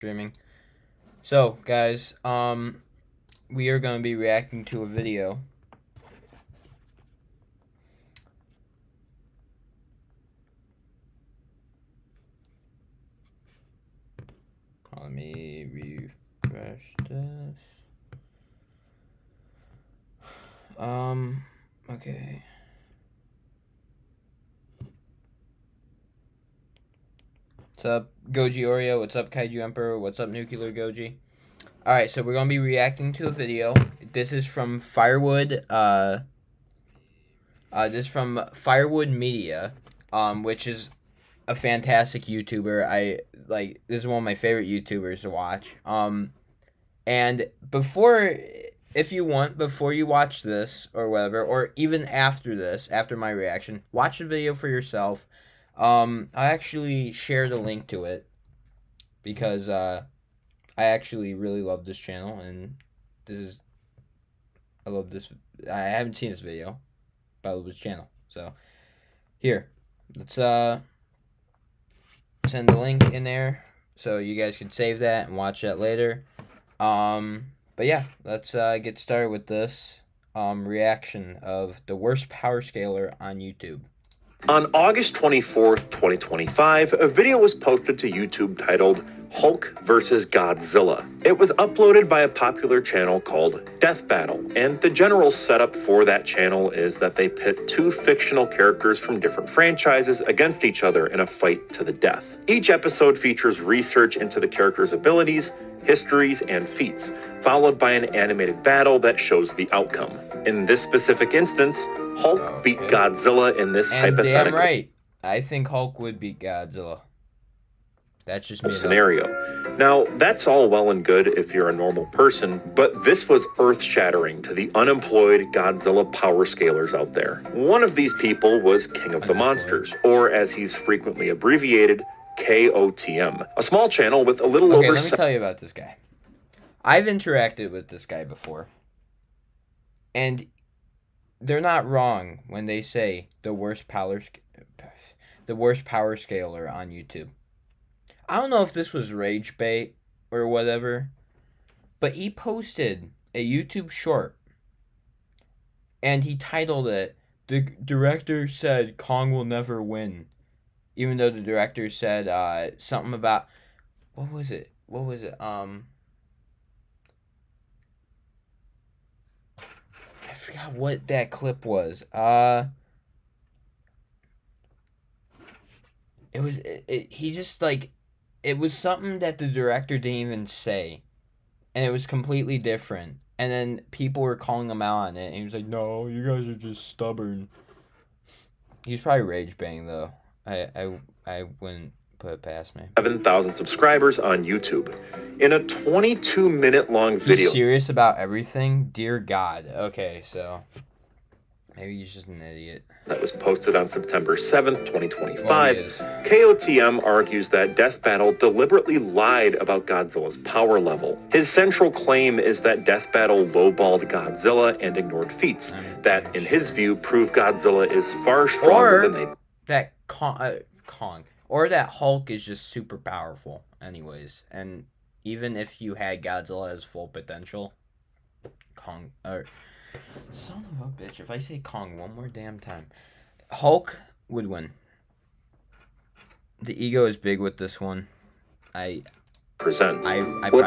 streaming. So, guys, we are going to be reacting to a video. Let me refresh this. Okay. What's up, Goji Oreo? What's up, Kaiju Emperor? What's up, Nuclear Goji? Alright, so we're going to be reacting to a video. This is from Firewood, this is from Firewood Media, which is a fantastic YouTuber. This is one of my favorite YouTubers to watch. And before you watch this or whatever, or even after this, after my reaction, watch the video for yourself. I actually shared a link to it because I actually really love this channel, and I love this. I haven't seen this video, but I love this channel. So here, let's send the link in there so you guys can save that and watch that later. But yeah, let's get started with this reaction of the worst power scaler on YouTube. On August 24th, 2025, a video was posted to YouTube titled Hulk vs. Godzilla. It was uploaded by a popular channel called Death Battle, and the general setup for that channel is that they pit two fictional characters from different franchises against each other in a fight to the death. Each episode features research into the characters' abilities, histories, and feats, followed by an animated battle that shows the outcome. In this specific instance, Hulk beat Godzilla in this hypothetical damn right. I think Hulk would beat Godzilla. That's just me. Scenario. Now, that's all well and good if you're a normal person, but this was earth-shattering to the unemployed Godzilla power scalers out there. One of these people was King of the Monsters, or as he's frequently abbreviated, KOTM, a small channel with a little over... let me tell you about this guy. I've interacted with this guy before, and they're not wrong when they say the worst power scaler on YouTube. I don't know if this was rage bait or whatever, but he posted a YouTube short, and he titled it, "The director said Kong will never win," even though the director said something about, what was it? I forgot what that clip was. It was something that the director didn't even say, and it was completely different. And then people were calling him out on it, and he was like, "No, you guys are just stubborn." He was probably rage baiting though. I wouldn't put it past me. 7,000 subscribers on YouTube. In a 22-minute long video. He's serious about everything? Dear God. Okay, so maybe he's just an idiot. That was posted on September 7th, 2025. KOTM argues that Death Battle deliberately lied about Godzilla's power level. His central claim is that Death Battle lowballed Godzilla and ignored feats that, in his view, prove Godzilla is far stronger than they... That Kong. Or that Hulk is just super powerful anyways. And even if you had Godzilla as full potential, Kong... Son of a bitch, if I say Kong one more damn time, Hulk would win. The ego is big with this one. What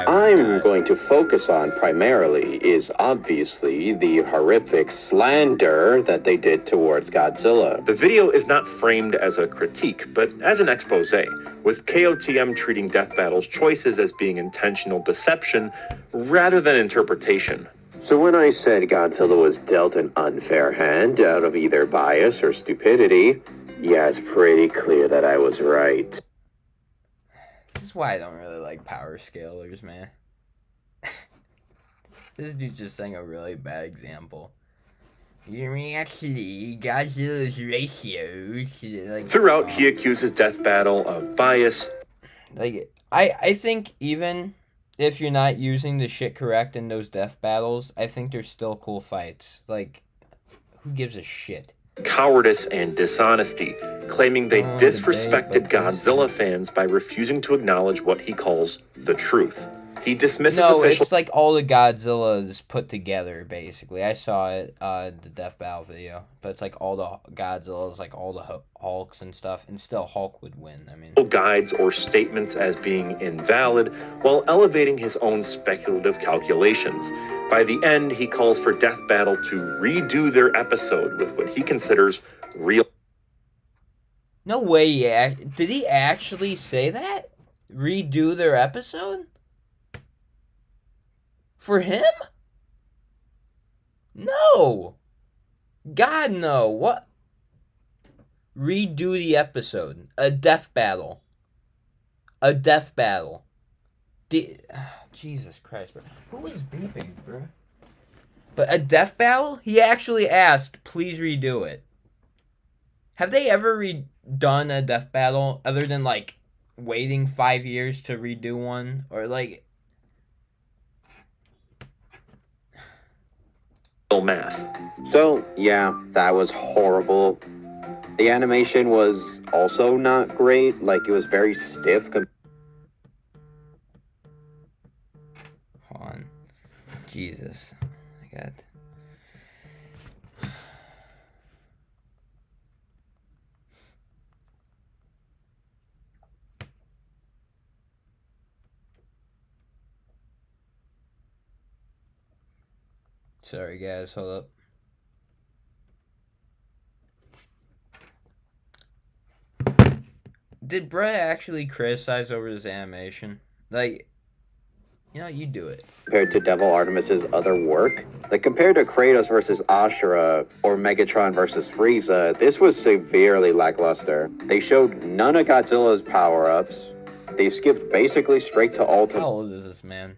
I'm going to focus on primarily is obviously the horrific slander that they did towards Godzilla. The video is not framed as a critique, but as an expose, with KOTM treating Death Battle's choices as being intentional deception rather than interpretation. So when I said Godzilla was dealt an unfair hand out of either bias or stupidity, yeah, it's pretty clear that I was right. This is why I don't really like power scalers, man. This dude's just saying a really bad example. Actually, Godzilla's ratios... Throughout, he accuses Death Battle of bias. I think even if you're not using the shit correct in those death battles, I think they're still cool fights. Who gives a shit? cowardice and dishonesty, claiming they disrespected Godzilla fans by refusing to acknowledge what he calls the truth. He dismisses it's like all the Godzillas put together, basically. I saw it, the Death Battle video, but it's like all the Godzillas, like all the Hulks and stuff, and still Hulk would win. I mean, guides or statements as being invalid, while elevating his own speculative calculations. By the end, he calls for Death Battle to redo their episode with what he considers real. No way, yeah. Did he actually say that? Redo their episode? For him? No. God, no. What? Redo the episode. A death battle. A death battle. Jesus Christ, bro. Who is beeping, bro? But a death battle? He actually asked, please redo it. Have they ever redone a death battle other than, like, waiting 5 years to redo one? Or, like... math. So, yeah, that was horrible. The animation was also not great. Like, it was very stiff. Hold on. Jesus. I got... Sorry, guys. Hold up. Did Brett actually criticize over this animation? Like, you know, you do it. Compared to Devil Artemis's other work, like compared to Kratos versus Ashura or Megatron versus Frieza, this was severely lackluster. They showed none of Godzilla's power-ups. They skipped basically straight to Ultimate. How old is this man?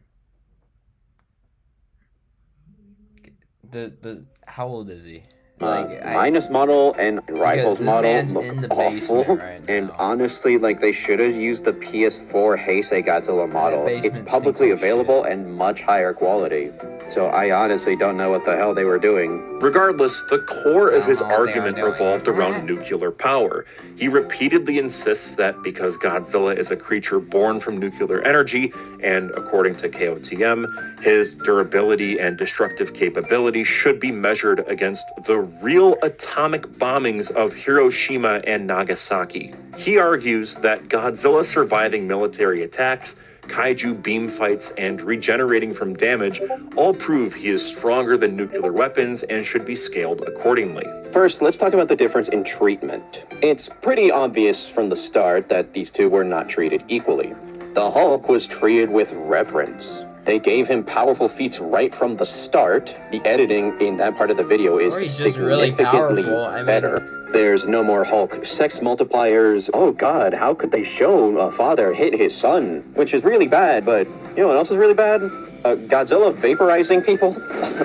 How old is he? Like, Minus model and Rifles model look in the awful, right now. And honestly, like they should have used the PS4 Heisei Godzilla model. It's publicly available and much higher quality. So I honestly don't know what the hell they were doing. Regardless, the core of his argument revolved around nuclear power. He repeatedly insists that because Godzilla is a creature born from nuclear energy, and according to KOTM, his durability and destructive capability should be measured against the real atomic bombings of Hiroshima and Nagasaki. He argues that Godzilla surviving military attacks, kaiju beam fights, and regenerating from damage all prove he is stronger than nuclear weapons and should be scaled accordingly. First, let's talk about the difference in treatment. It's pretty obvious from the start that these two were not treated equally. The Hulk was treated with reverence. They gave him powerful feats right from the start. The editing in that part of the video is significantly better. There's no more Hulk sex multipliers. Oh god, how could they show a father hit his son? Which is really bad, but you know what else is really bad? Godzilla vaporizing people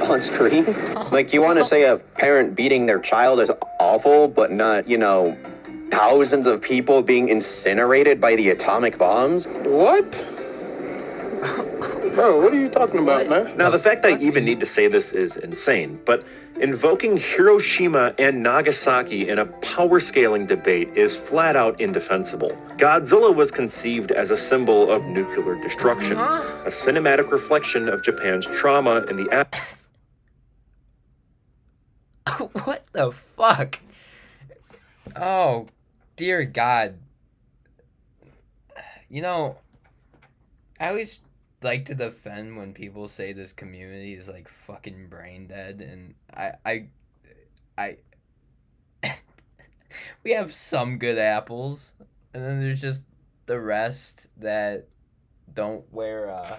on screen. Like, you want to say a parent beating their child is awful, but not, you know, thousands of people being incinerated by the atomic bombs? What? Bro, what are you talking about, man? Now, the fact I even need to say this is insane, but invoking Hiroshima and Nagasaki in a power scaling debate is flat out indefensible. Godzilla was conceived as a symbol of nuclear destruction, a cinematic reflection of Japan's trauma in the What the fuck? Oh, dear God. You know, I always like to defend when people say this community is like fucking brain dead, and I we have some good apples, and then there's just the rest that don't wear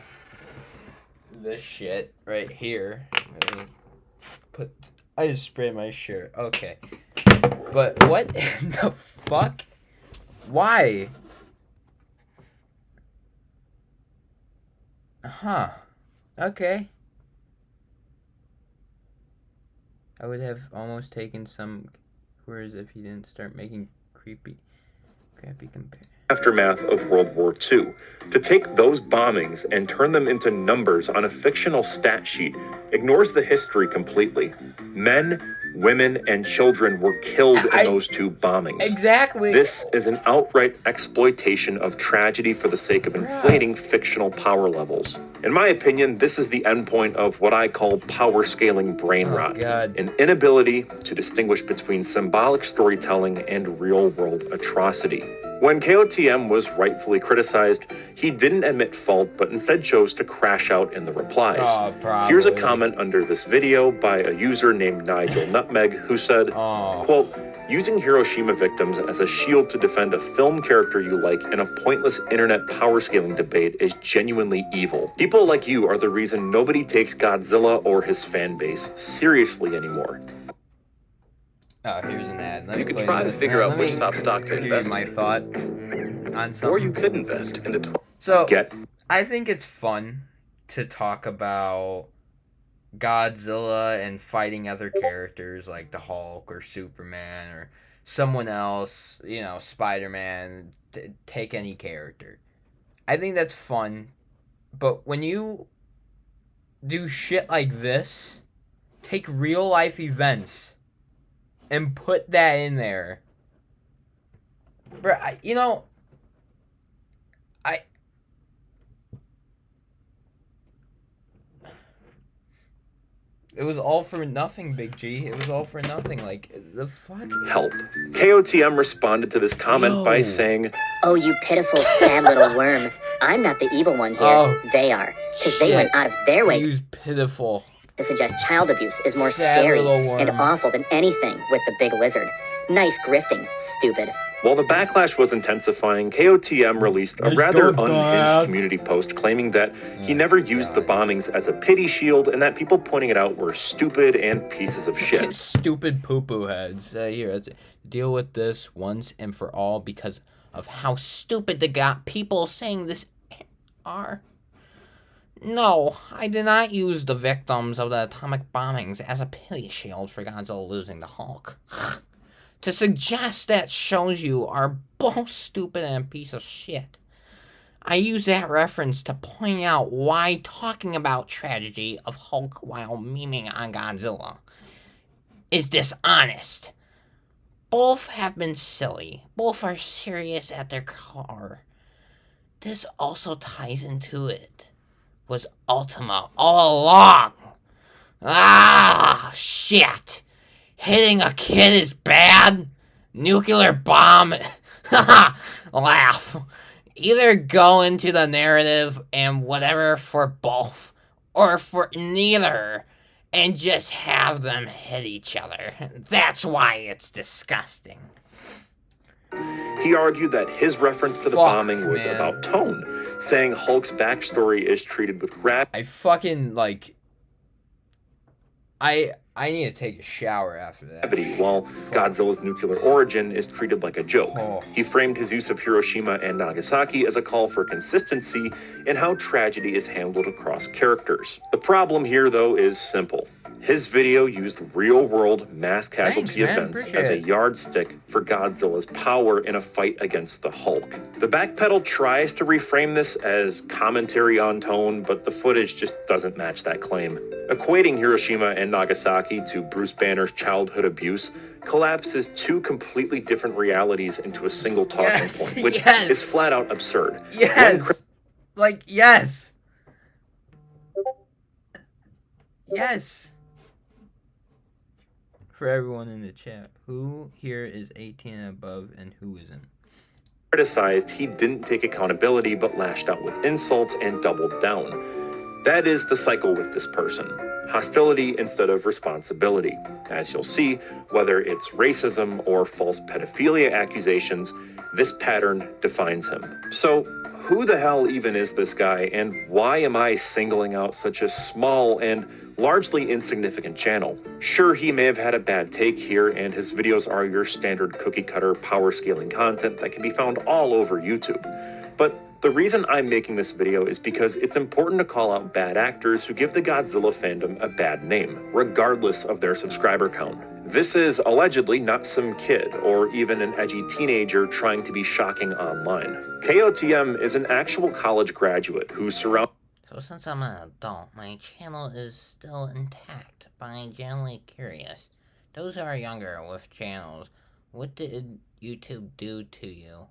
this shit right here. I just sprayed my shirt. Okay, but what in the fuck? Why? Huh. Okay. I would have almost taken some words if he didn't start making crappy comparisons. Aftermath of World War II. To take those bombings and turn them into numbers on a fictional stat sheet ignores the history completely. Men, Women and children were killed in those two bombings. Exactly. This is an outright exploitation of tragedy for the sake of inflating fictional power levels. In my opinion, this is the endpoint of what I call power scaling brain rot. An inability to distinguish between symbolic storytelling and real-world atrocity. When KOTM was rightfully criticized, he didn't admit fault, but instead chose to crash out in the replies. Here's a comment under this video by a user named Nigel Nutmeg, who said, quote, "Using Hiroshima victims as a shield to defend a film character you like in a pointless internet power scaling debate is genuinely evil. People like you are the reason nobody takes Godzilla or his fan base seriously anymore." Oh, here's an ad. You could try to figure out which top stock to invest in. My thought on something. Or you could invest in the... So, I think it's fun to talk about Godzilla and fighting other characters like the Hulk or Superman or someone else, you know, Spider-Man, take any character. I think that's fun, but when you do shit like this, take real life events and put that in there. Bro, it was all for nothing, Big G. It was all for nothing. Like, the fuck? Help. KOTM responded to this comment by saying, "Oh, you pitiful, sad little worms. I'm not the evil one here. They are. Because they went out of their way Use pitiful to suggest child abuse is more sad scary little and worm. awful than anything with the big lizard. Nice grifting, stupid." While the backlash was intensifying, KOTM released a rather unhinged community post claiming that he never used the bombings as a pity shield and that people pointing it out were stupid and pieces of shit. Stupid poo-poo heads. Here, let's deal with this once and for all because of how stupid the people saying this are. No, I did not use the victims of the atomic bombings as a pity shield for Godzilla losing the Hulk. To suggest that shows you are both stupid and a piece of shit. I use that reference to point out why talking about tragedy of Hulk while memeing on Godzilla is dishonest. Both have been silly. Both are serious at their core. This also ties into it. Was Ultima all along. Shit. Hitting a kid is bad? Nuclear bomb? Laugh. Either go into the narrative and whatever for both, or for neither, and just have them hit each other. That's why it's disgusting. He argued that his reference to the bombing was about tone, saying Hulk's backstory is treated with gravity. I need to take a shower after that. While Godzilla's nuclear origin is treated like a joke. He framed his use of Hiroshima and Nagasaki as a call for consistency in how tragedy is handled across characters. The problem here, though, is simple. His video used real-world mass casualty events as a yardstick for Godzilla's power in a fight against the Hulk. The backpedal tries to reframe this as commentary on tone, but the footage just doesn't match that claim. Equating Hiroshima and Nagasaki to Bruce Banner's childhood abuse collapses two completely different realities into a single talking point, which is flat-out absurd. Yes! Yes! For everyone in the chat, who here is 18 and above and who isn't? Criticized, he didn't take accountability but lashed out with insults and doubled down. That is the cycle with this person. Hostility instead of responsibility. As you'll see, whether it's racism or false pedophilia accusations, this pattern defines him. So, who the hell even is this guy, and why am I singling out such a small and largely insignificant channel? Sure, he may have had a bad take here, and his videos are your standard cookie-cutter power scaling content that can be found all over YouTube. But the reason I'm making this video is because it's important to call out bad actors who give the Godzilla fandom a bad name, regardless of their subscriber count. This is allegedly not some kid or even an edgy teenager trying to be shocking online. KOTM is an actual college graduate who surrounds... So since I'm an adult, my channel is still intact, but I'm generally curious. Those who are younger with channels, what did YouTube do to you?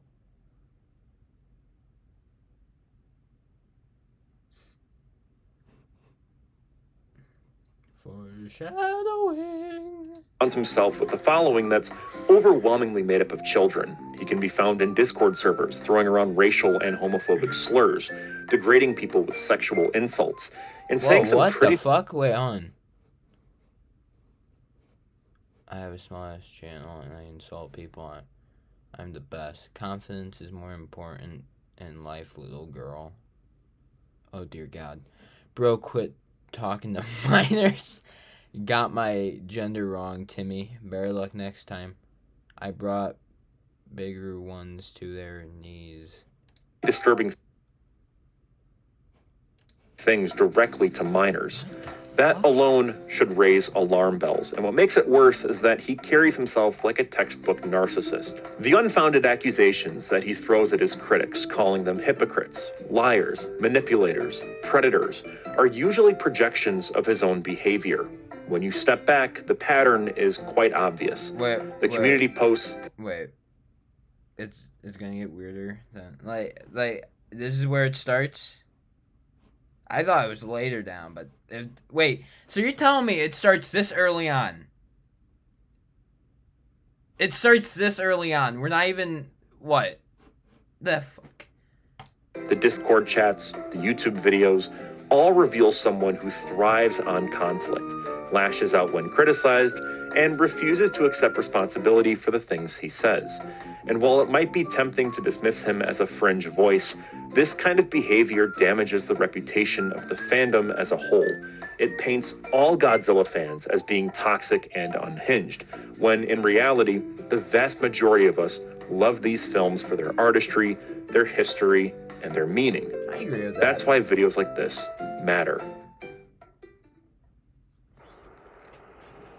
Foreshadowing. Himself with a following that's overwhelmingly made up of children. He can be found in Discord servers throwing around racial and homophobic slurs, degrading people with sexual insults, and saying some what pretty... the fuck? Wait on. I have a small-ass channel and I insult people. I'm the best. Confidence is more important in life, little girl. Oh dear God. Bro, quit talking to minors. Got my gender wrong, Timmy. Better luck next time. I brought bigger ones to their knees. Disturbing things directly to minors. That alone should raise alarm bells, and what makes it worse is that he carries himself like a textbook narcissist. The unfounded accusations that he throws at his critics, calling them hypocrites, liars, manipulators, predators, are usually projections of his own behavior. When you step back, the pattern is quite obvious. The community posts... Wait. It's gonna get weirder then. Like this is where it starts? I thought it was later down, but... wait, so you're telling me it starts this early on? It starts this early on. We're not even... What? The fuck? The Discord chats, the YouTube videos, all reveal someone who thrives on conflict, lashes out when criticized, and refuses to accept responsibility for the things he says. And while it might be tempting to dismiss him as a fringe voice, this kind of behavior damages the reputation of the fandom as a whole. It paints all Godzilla fans as being toxic and unhinged, when in reality, the vast majority of us love these films for their artistry, their history, and their meaning. I agree with that. That's why videos like this matter.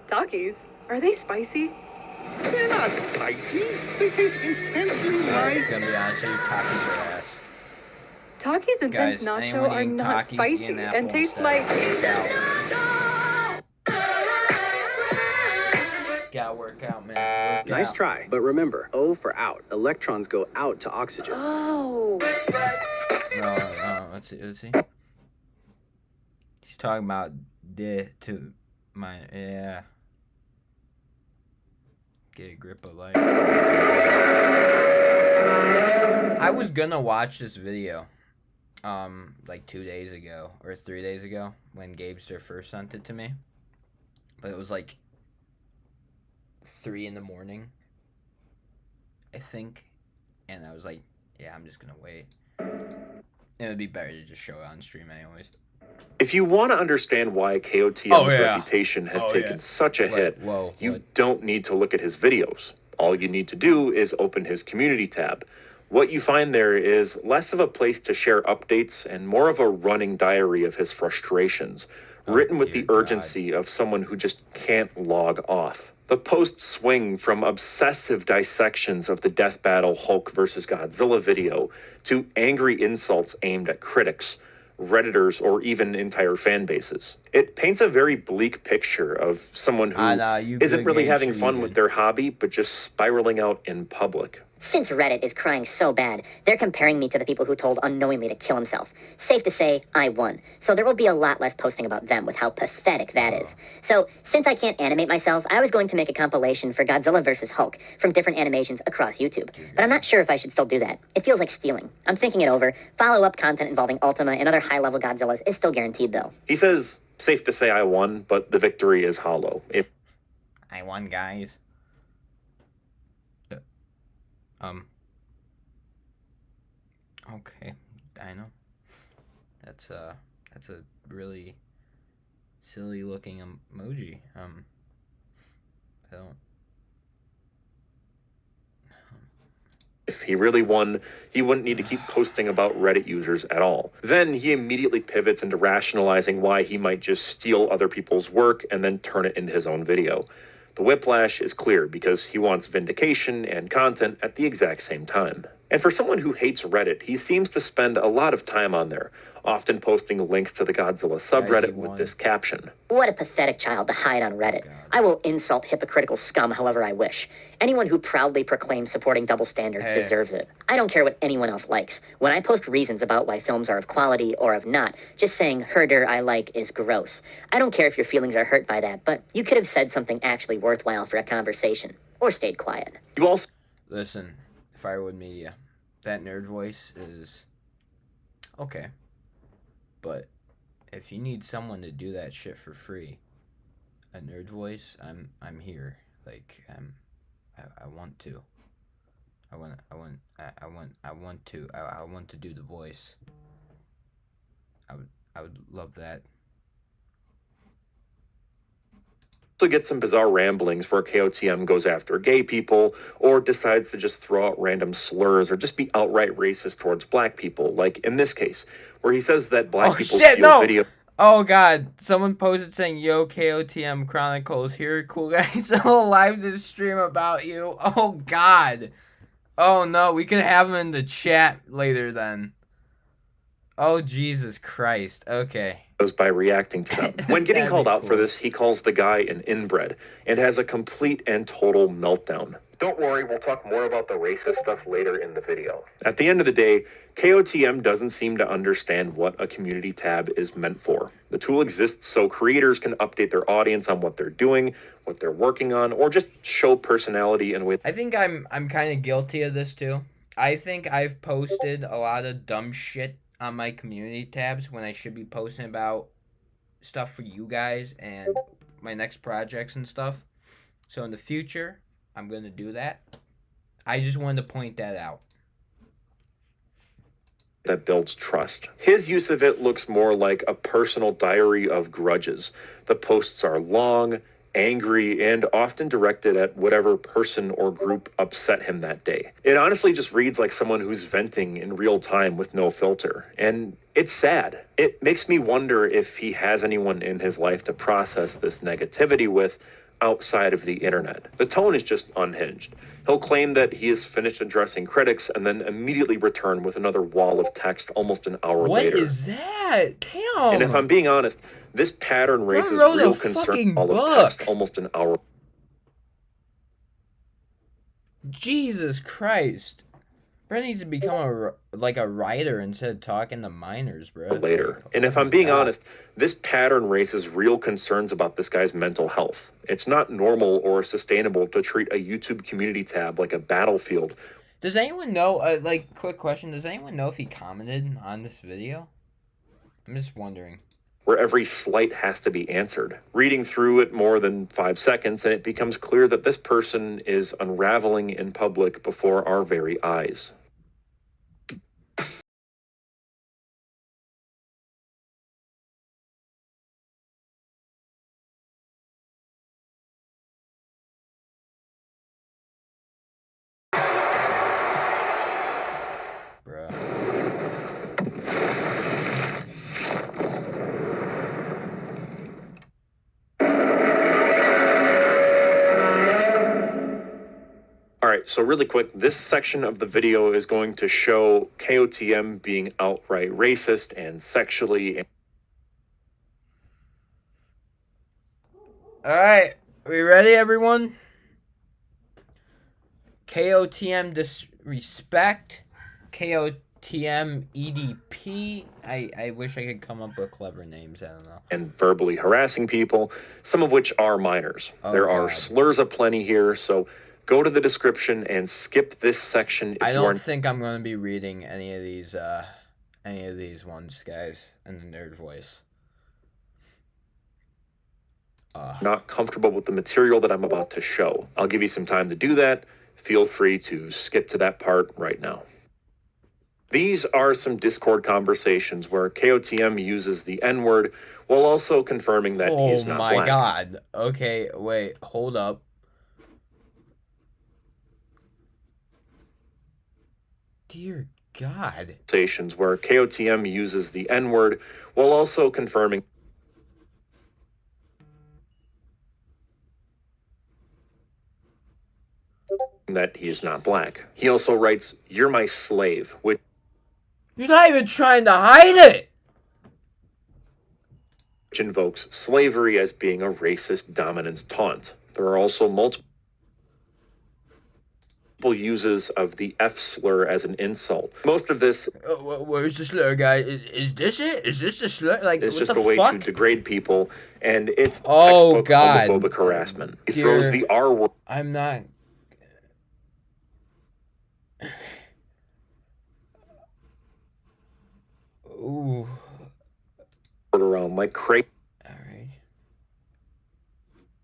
Takis, are they spicy? They're not spicy. They taste intensely light. Gonna be honest with you, Takis are ass. Takis and Guys, Sense Nacho anyone are eating not Takis, spicy eat an and apple taste instead. like... Gotta work out, man. Work Nice out. try, but remember, O for out. Electrons go out to oxygen. Oh. Let's see. He's talking about to my, yeah. Get a grip of life. I was gonna watch this video, like 2 days ago or 3 days ago when Gabester first sent it to me, but it was like 3 in the morning, I think, and I was like, yeah, I'm just gonna wait. It would be better to just show it on stream anyways. If you want to understand why KOTM's reputation has taken such a hit, you don't need to look at his videos. All you need to do is open his community tab. What you find there is less of a place to share updates and more of a running diary of his frustrations, written with the urgency of someone who just can't log off. The posts swing from obsessive dissections of the death battle Hulk vs. Godzilla video to angry insults aimed at critics, Redditors, or even entire fan bases. It paints a very bleak picture of someone who isn't really having fun with their hobby, but just spiraling out in public. Since Reddit is crying so bad, they're comparing me to the people who told unknowingly to kill himself. Safe to say, I won. So there will be a lot less posting about them with how pathetic that is. So, since I can't animate myself, I was going to make a compilation for Godzilla vs. Hulk from different animations across YouTube. But I'm not sure if I should still do that. It feels like stealing. I'm thinking it over. Follow-up content involving Ultima and other high-level Godzillas is still guaranteed, though. He says, safe to say I won, but the victory is hollow. I won, guys. Okay, I know. That's a really silly looking emoji. I don't. If he really won, he wouldn't need to keep posting about Reddit users at all. Then he immediately pivots into rationalizing why he might just steal other people's work and then turn it into his own video. The whiplash is clear because he wants vindication and content at the exact same time. And for someone who hates Reddit, he seems to spend a lot of time on there, often posting links to the Godzilla subreddit with this caption. What a pathetic child to hide on Reddit. I will insult hypocritical scum however I wish. Anyone who proudly proclaims supporting double standards deserves it. I don't care what anyone else likes. When I post reasons about why films are of quality or of not, just saying herder I like is gross. I don't care if your feelings are hurt by that, but you could have said something actually worthwhile for a conversation. Or stayed quiet. You also... Listen, Firewood Media, that nerd voice is okay. But if you need someone to do that shit for free, a nerd voice, I'm here. Like I want to. I want to do the voice. I would love that. Also get some bizarre ramblings where KOTM goes after gay people or decides to just throw out random slurs or just be outright racist towards black people, like in this case, where he says that black people steal video. Oh god, someone posted saying, "Yo, KOTM Chronicles, here, cool guys, I'll live this stream about you." Oh god. Oh no, we could have him in the chat later then. Oh Jesus Christ. Okay. By reacting to them. When getting called out for this, he calls the guy an inbred and has a complete and total meltdown. Don't worry, we'll talk more about the racist stuff later in the video. At the end of the day, KOTM doesn't seem to understand what a community tab is meant for. The tool exists so creators can update their audience on what they're doing, what they're working on, or just show personality and with. I think I'm kind of guilty of this too. I think I've posted a lot of dumb shit on my community tabs when I should be posting about stuff for you guys and my next projects and stuff. So in the future, I'm going to do that. I just wanted to point that out. That builds trust. His use of it looks more like a personal diary of grudges. The posts are long, angry, and often directed at whatever person or group upset him that day. It honestly just reads like someone who's venting in real time with no filter. And it's sad. It makes me wonder if he has anyone in his life to process this negativity with outside of the internet. The tone is just unhinged. He'll claim that he has finished addressing critics and then immediately return with another wall of text almost an hour later. What is that? Damn. And if I'm being honest, this pattern raises real concern all of text almost an hour. Jesus Christ. Bro needs to become a writer instead of talking to minors, bro. Later. And if I'm being honest, this pattern raises real concerns about this guy's mental health. It's not normal or sustainable to treat a YouTube community tab like a battlefield. Does anyone know, quick question, does anyone know if he commented on this video? I'm just wondering. Where every slight has to be answered. Reading through it more than 5 seconds, and it becomes clear that this person is unraveling in public before our very eyes. Alright, so really quick, this section of the video is going to show KOTM being outright racist and sexually. Alright, we ready, everyone? KOTM disrespect, KOTM EDP. I wish I could come up with clever names, I don't know. And verbally harassing people, some of which are minors. There are slurs aplenty here, so go to the description and skip this section. I don't think I'm going to be reading any of these ones, guys, in the nerd voice. Not comfortable with the material that I'm about to show. I'll give you some time to do that. Feel free to skip to that part right now. These are some Discord conversations where KOTM uses the N-word while also confirming that he is not black. Oh my god. Okay, wait, hold up. Dear God. Conversations where KOTM uses the N-word while also confirming that he is not black. He also writes, "You're my slave," which You're not even trying to hide it! invokes slavery as being a racist dominance taunt. There are also multiple uses of the F slur as an insult. Most of this Where's the slur, guy? Is this it? Is this the slur? Like, it's what just the a way fuck? to degrade people, and it's Oh, textbook God. homophobic harassment. He Dear- throws the R word I'm not... Ooh. around like Alright.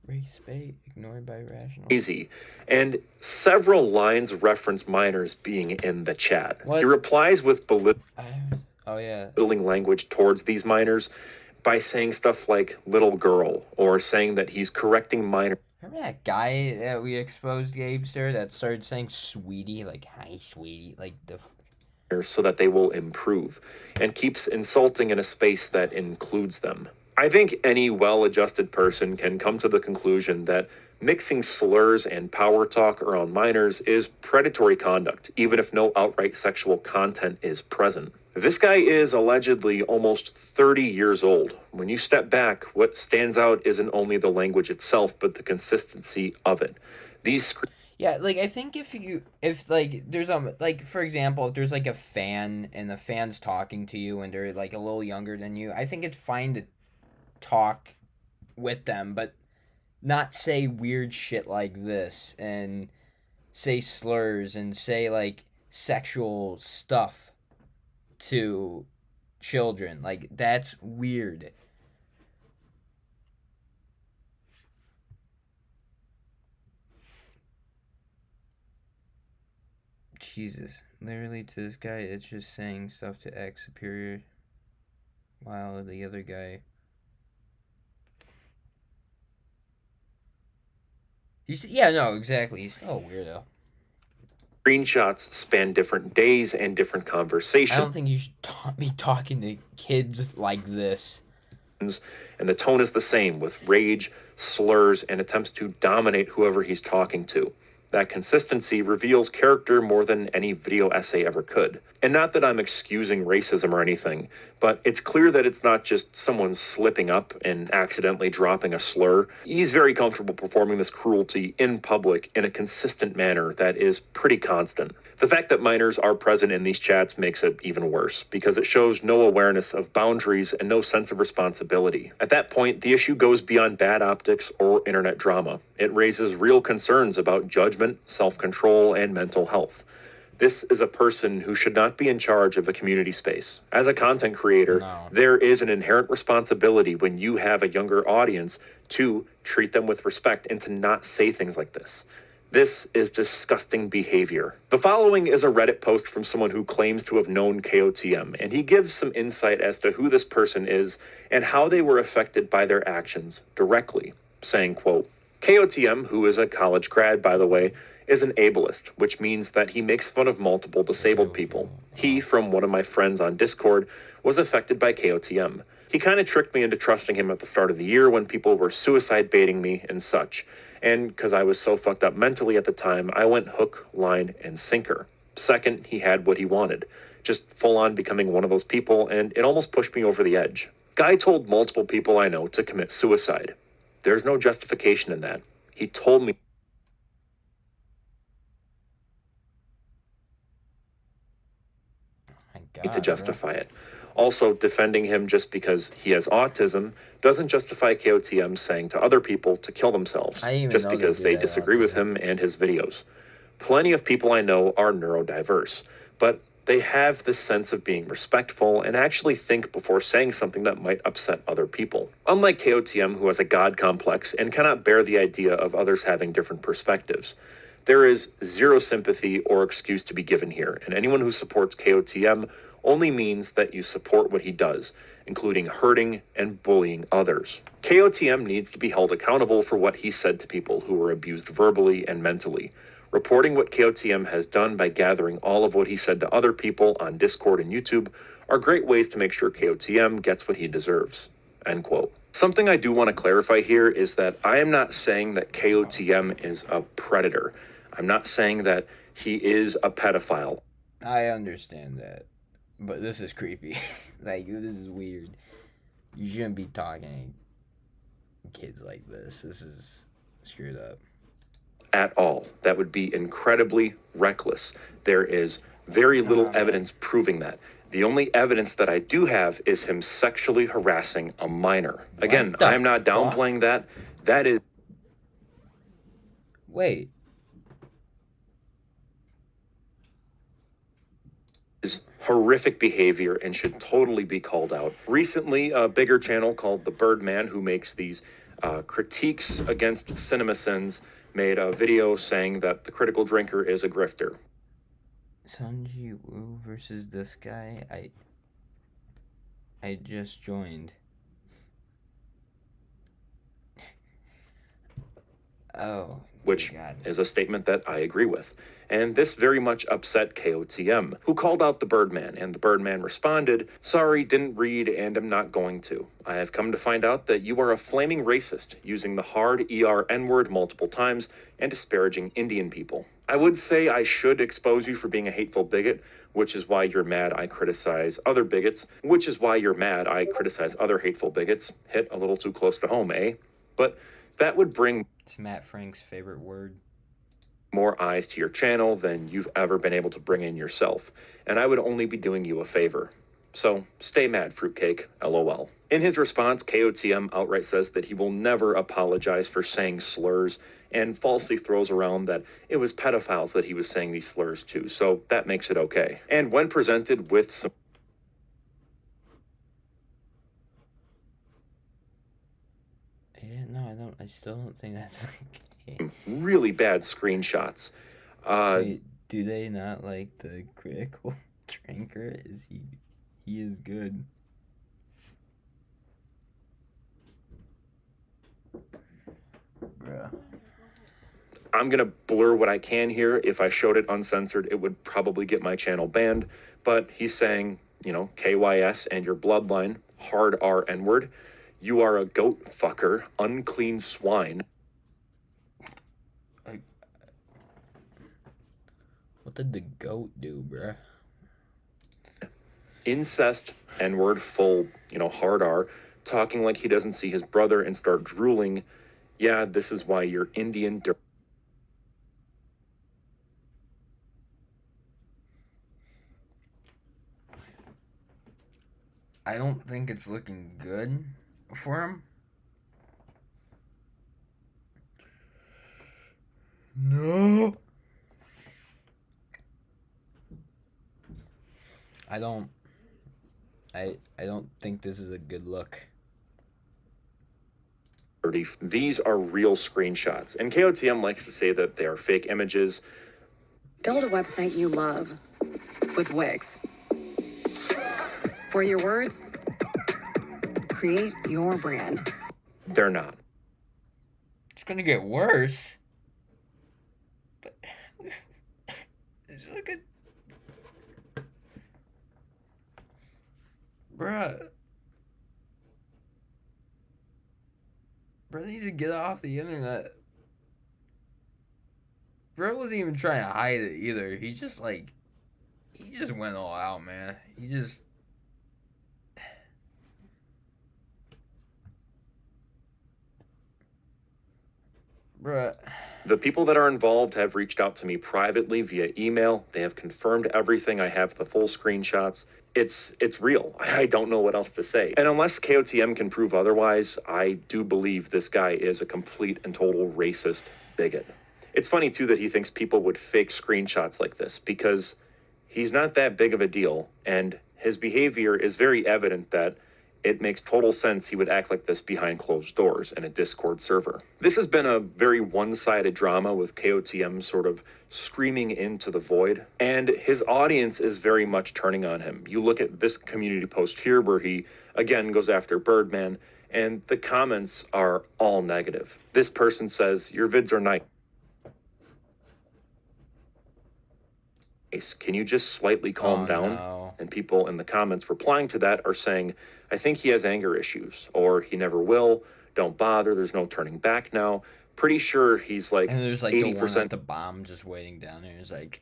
Race bait ignored by rational. crazy, and several lines reference minors being in the chat. What? He replies with Oh, yeah. belittling language towards these minors by saying stuff like "little girl" or saying that he's correcting minors. Remember that guy that we exposed, Gabester, that started saying sweetie? Like, hi, sweetie. Like, the... So that they will improve, and keeps insulting in a space that includes them. I think any well-adjusted person can come to the conclusion that mixing slurs and power talk around minors is predatory conduct, even if no outright sexual content is present. This guy is allegedly almost 30 years old. When you step back, what stands out isn't only the language itself, but the consistency of it. These Yeah, like, I think if like, there's, like, for example, if there's, like, a fan, and the fan's talking to you, and they're, like, a little younger than you, I think it's fine to talk with them, but not say weird shit like this, and say slurs, and say, like, sexual stuff to children. Like, that's weird. Jesus, literally to this guy, it's just saying stuff to act superior, while the other guy... yeah, no, exactly. He's still a weirdo. screenshots span different days and different conversations. I don't think you should be talking to kids like this. And the tone is the same, with rage, slurs, and attempts to dominate whoever he's talking to. That consistency reveals character more than any video essay ever could. And not that I'm excusing racism or anything, but it's clear that it's not just someone slipping up and accidentally dropping a slur. He's very comfortable performing this cruelty in public in a consistent manner that is pretty constant. The fact that minors are present in these chats makes it even worse, because it shows no awareness of boundaries and no sense of responsibility. At that point, the issue goes beyond bad optics or internet drama. It raises real concerns about judgment, self-control, and mental health. This is a person who should not be in charge of a community space. As a content creator, there is an inherent responsibility when you have a younger audience to treat them with respect and to not say things like this. This is disgusting behavior. The following is a Reddit post from someone who claims to have known KOTM, and he gives some insight as to who this person is and how they were affected by their actions directly, saying, quote, "KOTM, who is a college grad, by the way, is an ableist, which means that he makes fun of multiple disabled people. He, from one of my friends on Discord, was affected by KOTM. He kind of tricked me into trusting him at the start of the year when people were suicide baiting me and such. And because I was so fucked up mentally at the time, I went hook, line, and sinker. Second, he had what he wanted. Just full on becoming one of those people, and it almost pushed me over the edge. Guy told multiple people I know to commit suicide. There's no justification in that. He told me to justify it. Also, defending him just because he has autism doesn't justify KOTM saying to other people to kill themselves just because they disagree with him and his videos. Plenty of people I know are neurodiverse, but they have this sense of being respectful and actually think before saying something that might upset other people. Unlike KOTM, who has a God complex and cannot bear the idea of others having different perspectives, there is zero sympathy or excuse to be given here, and anyone who supports KOTM only means that you support what he does, including hurting and bullying others. KOTM needs to be held accountable for what he said to people who were abused verbally and mentally. Reporting what KOTM has done by gathering all of what he said to other people on Discord and YouTube are great ways to make sure KOTM gets what he deserves." End quote. Something I do want to clarify here is that I am not saying that KOTM is a predator. I'm not saying that he is a pedophile. I understand that, but this is creepy. Like, this is weird. You shouldn't be talking to kids like this. This is screwed up. At all. That would be incredibly reckless. There is very little evidence proving that. The only evidence that I do have is him sexually harassing a minor. Again, I'm not downplaying that. That is... Wait. Is horrific behavior and should totally be called out. Recently, a bigger channel called The Birdman, who makes these critiques against CinemaSins, made a video saying that the critical drinker is a grifter. Sunji Woo versus this guy. I just joined. Oh, which is a statement that I agree with. And this very much upset KOTM, who called out the Birdman, and the Birdman responded, "Sorry, didn't read, and I'm not going to. I have come to find out that you are a flaming racist, using the hard ER N-word multiple times, and disparaging Indian people. I would say I should expose you for being a hateful bigot, which is why you're mad I criticize other bigots, which is why you're mad I criticize other hateful bigots. Hit a little too close to home, eh? But that would bring..." It's Matt Frank's favorite word. "More eyes to your channel than you've ever been able to bring in yourself, and I would only be doing you a favor. So stay mad, fruitcake, LOL." In his response, KOTM outright says that he will never apologize for saying slurs, and falsely throws around that it was pedophiles that he was saying these slurs to, so that makes it okay. And when presented with some I still don't think that's really bad screenshots. Wait, do they not like the critical drinker? He is good. Bruh. I'm gonna blur what I can here. If I showed it uncensored, it would probably get my channel banned. But he's saying, you know, KYS and your bloodline, hard R N-word. You are a goat fucker, unclean swine. What did the goat do, bruh? Incest, N-word, full, you know, hard R, talking like he doesn't see his brother and start drooling. Yeah, this is why you're Indian. I don't think it's looking good for him. No. I don't think this is a good look. These are real screenshots, and KOTM likes to say that they are fake images. Build a website you love with Wix. For your words, create your brand. They're not. It's gonna get worse. But look at, bruh. Bro needs to get off the internet. Bro wasn't even trying to hide it either. He just went all out, man. Bruh. The people that are involved have reached out to me privately via email. They have confirmed everything. I have the full screenshots. It's real. I don't know what else to say. And unless KOTM can prove otherwise, I do believe this guy is a complete and total racist bigot. It's funny, too, that he thinks people would fake screenshots like this, because he's not that big of a deal, and his behavior is very evident that it makes total sense he would act like this behind closed doors in a Discord server. This has been a very one-sided drama with KOTM sort of screaming into the void, and his audience is very much turning on him. You look at this community post here where he, again, goes after Birdman, and the comments are all negative. This person says, "Your vids are nice. Can you just slightly calm down?" No. And people in the comments replying to that are saying, "I think he has anger issues," or "He never will, don't bother, there's no turning back now." Pretty sure he's like And there's like the one 80% at the bomb just waiting down there. It's like,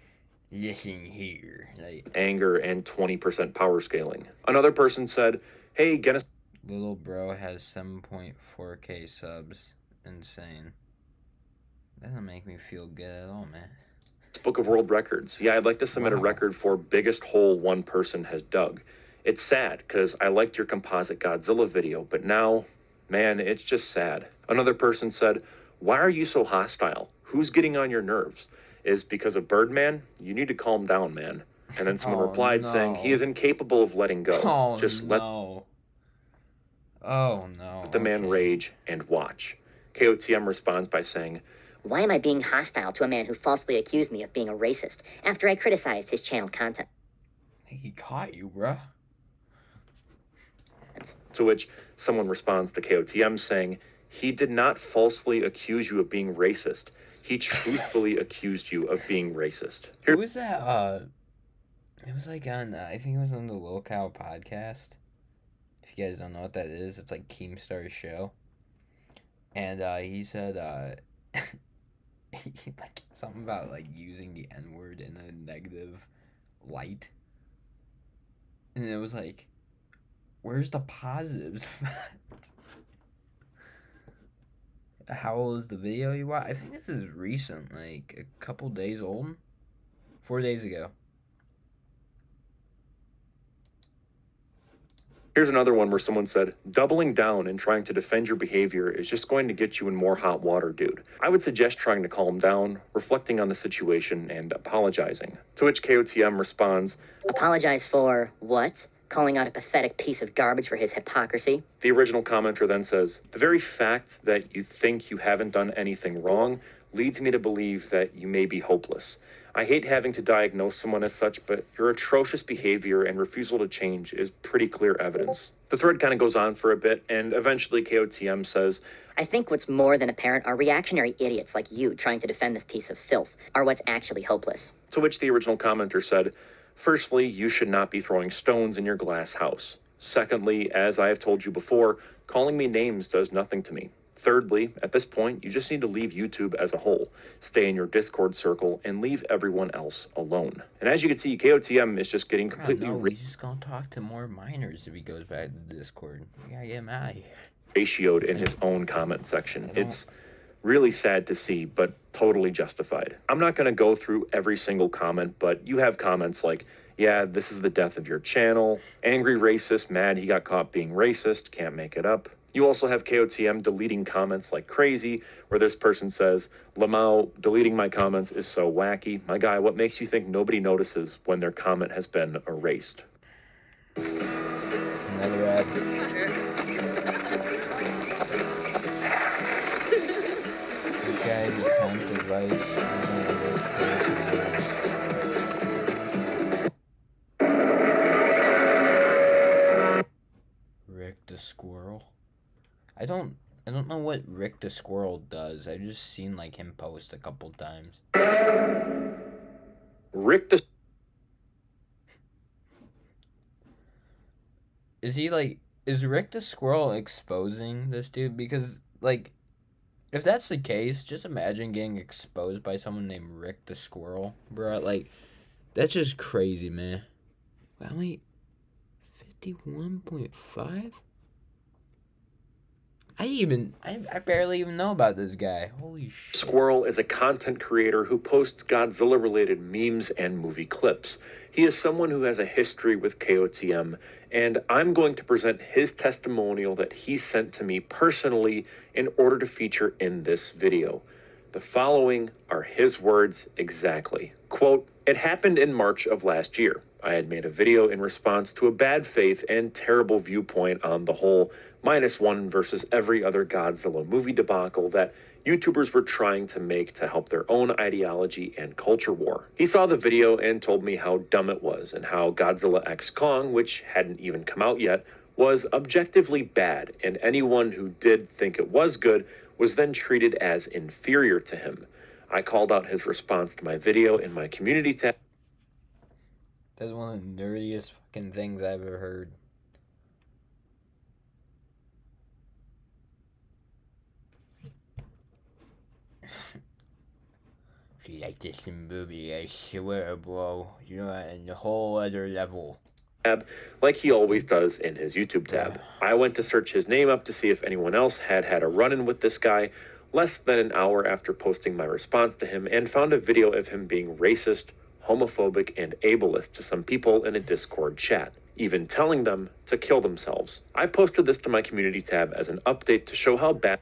listen here. Like, anger and 20% power scaling. Another person said, hey, Guinness little bro has 7.4k subs. Insane. Doesn't make me feel good at all, man. Book of World Records. Yeah, I'd like to submit a Wow. record for biggest hole one person has dug. It's sad because I liked your composite Godzilla video, but now, man, it's just sad. Another person said, why are you so hostile? Who's getting on your nerves? Is because of Birdman? You need to calm down, man. And then someone Oh, replied saying, no. he is incapable of letting go. Oh, Just no. Oh, no. let the man Okay. rage and watch. KOTM responds by saying, Why am I being hostile to a man who falsely accused me of being a racist after I criticized his channel content? He caught you, bruh. to which someone responds to KOTM saying, he did not falsely accuse you of being racist. He truthfully accused you of being racist. Who was that? It was like on, I think it was on the Lil Cow podcast. If you guys don't know what that is, it's like Keemstar's show. And he said, like something about like using the N-word in a negative light. And it was like, where's the positives? How old is the video you watch? I think this is recent, like a couple days old. 4 days ago. Here's another one where someone said, doubling down and trying to defend your behavior is just going to get you in more hot water, dude. I would suggest trying to calm down, reflecting on the situation, and apologizing. To which KOTM responds, Apologize for what? Calling out a pathetic piece of garbage for his hypocrisy? the original commenter then says, the very fact that you think you haven't done anything wrong leads me to believe that you may be hopeless. I hate having to diagnose someone as such, but your atrocious behavior and refusal to change is pretty clear evidence. The thread kind of goes on for a bit, and eventually KOTM says, I think what's more than apparent are reactionary idiots like you trying to defend this piece of filth are what's actually hopeless. to which the original commenter said, firstly, you should not be throwing stones in your glass house. Secondly, as I have told you before, calling me names does nothing to me. Thirdly, at this point, you just need to leave YouTube as a whole, stay in your Discord circle, and leave everyone else alone. And as you can see, KOTM is just getting completely He's just gonna talk to more minors if he goes back to Discord. We gotta get him out of here. ratioed in his own comment section. It's really sad to see, but totally justified. I'm not going to go through every single comment, but you have comments like, yeah, this is the death of your channel, angry racist, mad he got caught being racist, can't make it up. You also have KOTM deleting comments like crazy, where this person says, Lamau, deleting my comments is so wacky. My guy, what makes you think nobody notices when their comment has been erased? Another ad. You guys attempt advice. Rick the Squirrel. I don't know what Rick the Squirrel does. I've just seen like him post a couple times. Rick the Is Rick the Squirrel exposing this dude? Because like, if that's the case, just imagine getting exposed by someone named Rick the Squirrel, bro. Like, that's just crazy, man. Wow, only 51.5? I barely even know about this guy. Holy shit. Squirrel is a content creator who posts Godzilla-related memes and movie clips. He is someone who has a history with KOTM, and I'm going to present his testimonial that he sent to me personally in order to feature in this video. The following are his words exactly. Quote, it happened in March of last year. I had made a video in response to a bad faith and terrible viewpoint on the whole -1 versus every other Godzilla movie debacle that YouTubers were trying to make to help their own ideology and culture war. He saw the video and told me how dumb it was and how Godzilla X Kong, which hadn't even come out yet, was objectively bad, and anyone who did think it was good was then treated as inferior to him. I called out his response to my video in my community tab. That's one of the nerdiest fucking things I've ever heard. actually like this movie. I swear, bro. You're on a whole other level. Tab, like he always does in his YouTube tab. I went to search his name up to see if anyone else had had a run-in with this guy less than an hour after posting my response to him, and found a video of him being racist, homophobic, and ableist to some people in a Discord chat, even telling them to kill themselves. I posted this to my community tab as an update to show how bad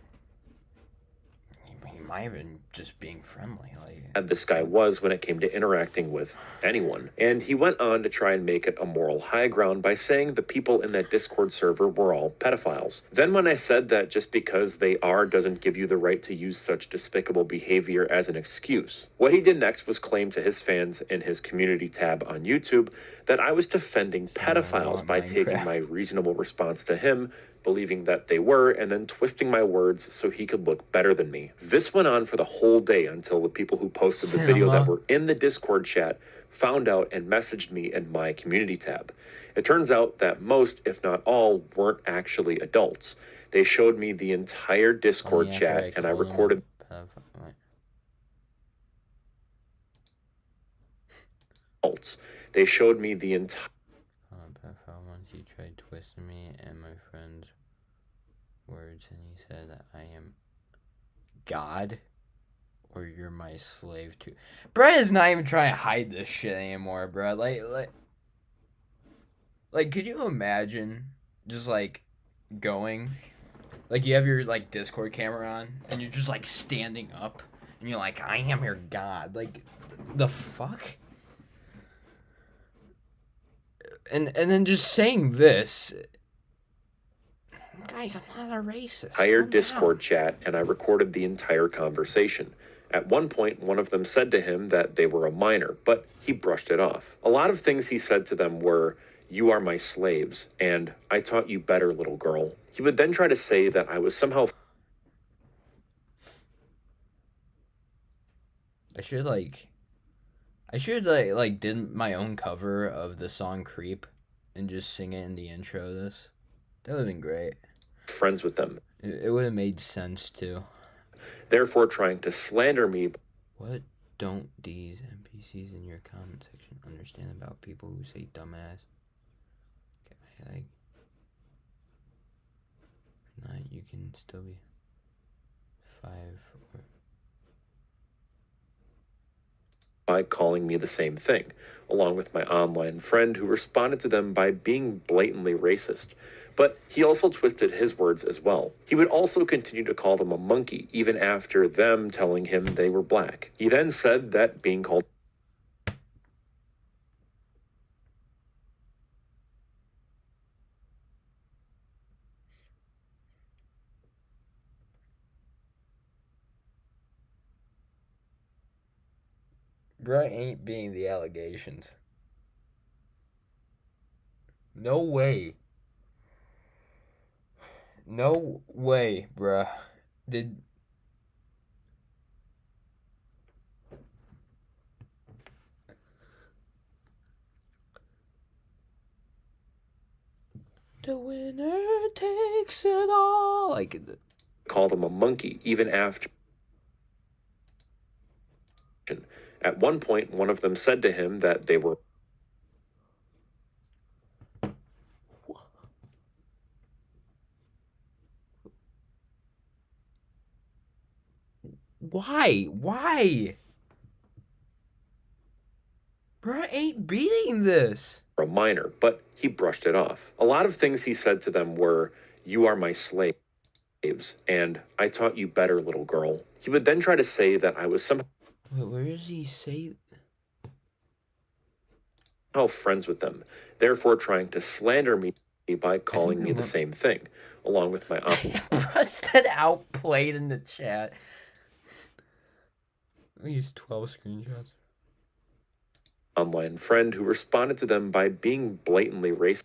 He might have been just being friendly. this guy was when it came to interacting with anyone. And he went on to try and make it a moral high ground by saying the people in that Discord server were all pedophiles. Then when I said that just because they are doesn't give you the right to use such despicable behavior as an excuse, what he did next was claim to his fans in his community tab on YouTube that I was defending pedophiles by taking my reasonable response to him, believing that they were, and then twisting my words so he could look better than me. This went on for the whole day until the people who posted the video that were in the Discord chat found out and messaged me in my community tab. It turns out that most, if not all, weren't actually adults. They showed me the entire Discord chat, and I recorded. Adults. They showed me the entire. Once he tried twisting me and my friend's words, and he said that I am God, or you're my slave too. Brett is not even trying to hide this shit anymore, bro. Like, could you imagine just like going, like you have your like Discord camera on, and you're just like standing up, and you're like, I am your God. Like, the fuck? And then just saying this, guys, I'm not a racist. Entire Discord chat, and I recorded the entire conversation. At one point, one of them said to him that they were a minor, but he brushed it off. A lot of things he said to them were, "You are my slaves," and "I taught you better, little girl." He would then try to say that I was somehow. I should did my own cover of the song Creep and just sing it in the intro of this. That would have been great. Friends with them. It would have made sense too. Therefore trying to slander me. What don't these NPCs in your comment section understand about people who say dumbass? Like, not you can still be 5 or by calling me the same thing, along with my online friend who responded to them by being blatantly racist. But he also twisted his words as well. He would also continue to call them a monkey, even after them telling him they were black. He then said that being called bruh ain't being the allegations. No way. No way, bruh. Did the winner takes it all? Like, call them a monkey, even after. At one point, one of them said to him that they were. Why? Why? Bruh ain't beating this. A minor, but he brushed it off. A lot of things he said to them were, "You are my slaves," and "I taught you better, little girl." He would then try to say that I was somehow. Wait, where does he say? Friends with them, therefore trying to slander me by calling me the same thing, along with my Bruh said outplayed in the chat. These 12 screenshots. Online friend who responded to them by being blatantly racist.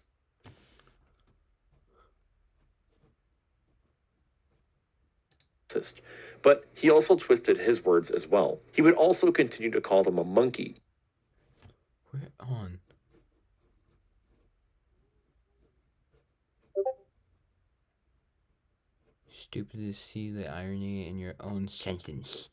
But he also twisted his words as well. He would also continue to call them a monkey. We're on. Stupid to see the irony in your own sentence.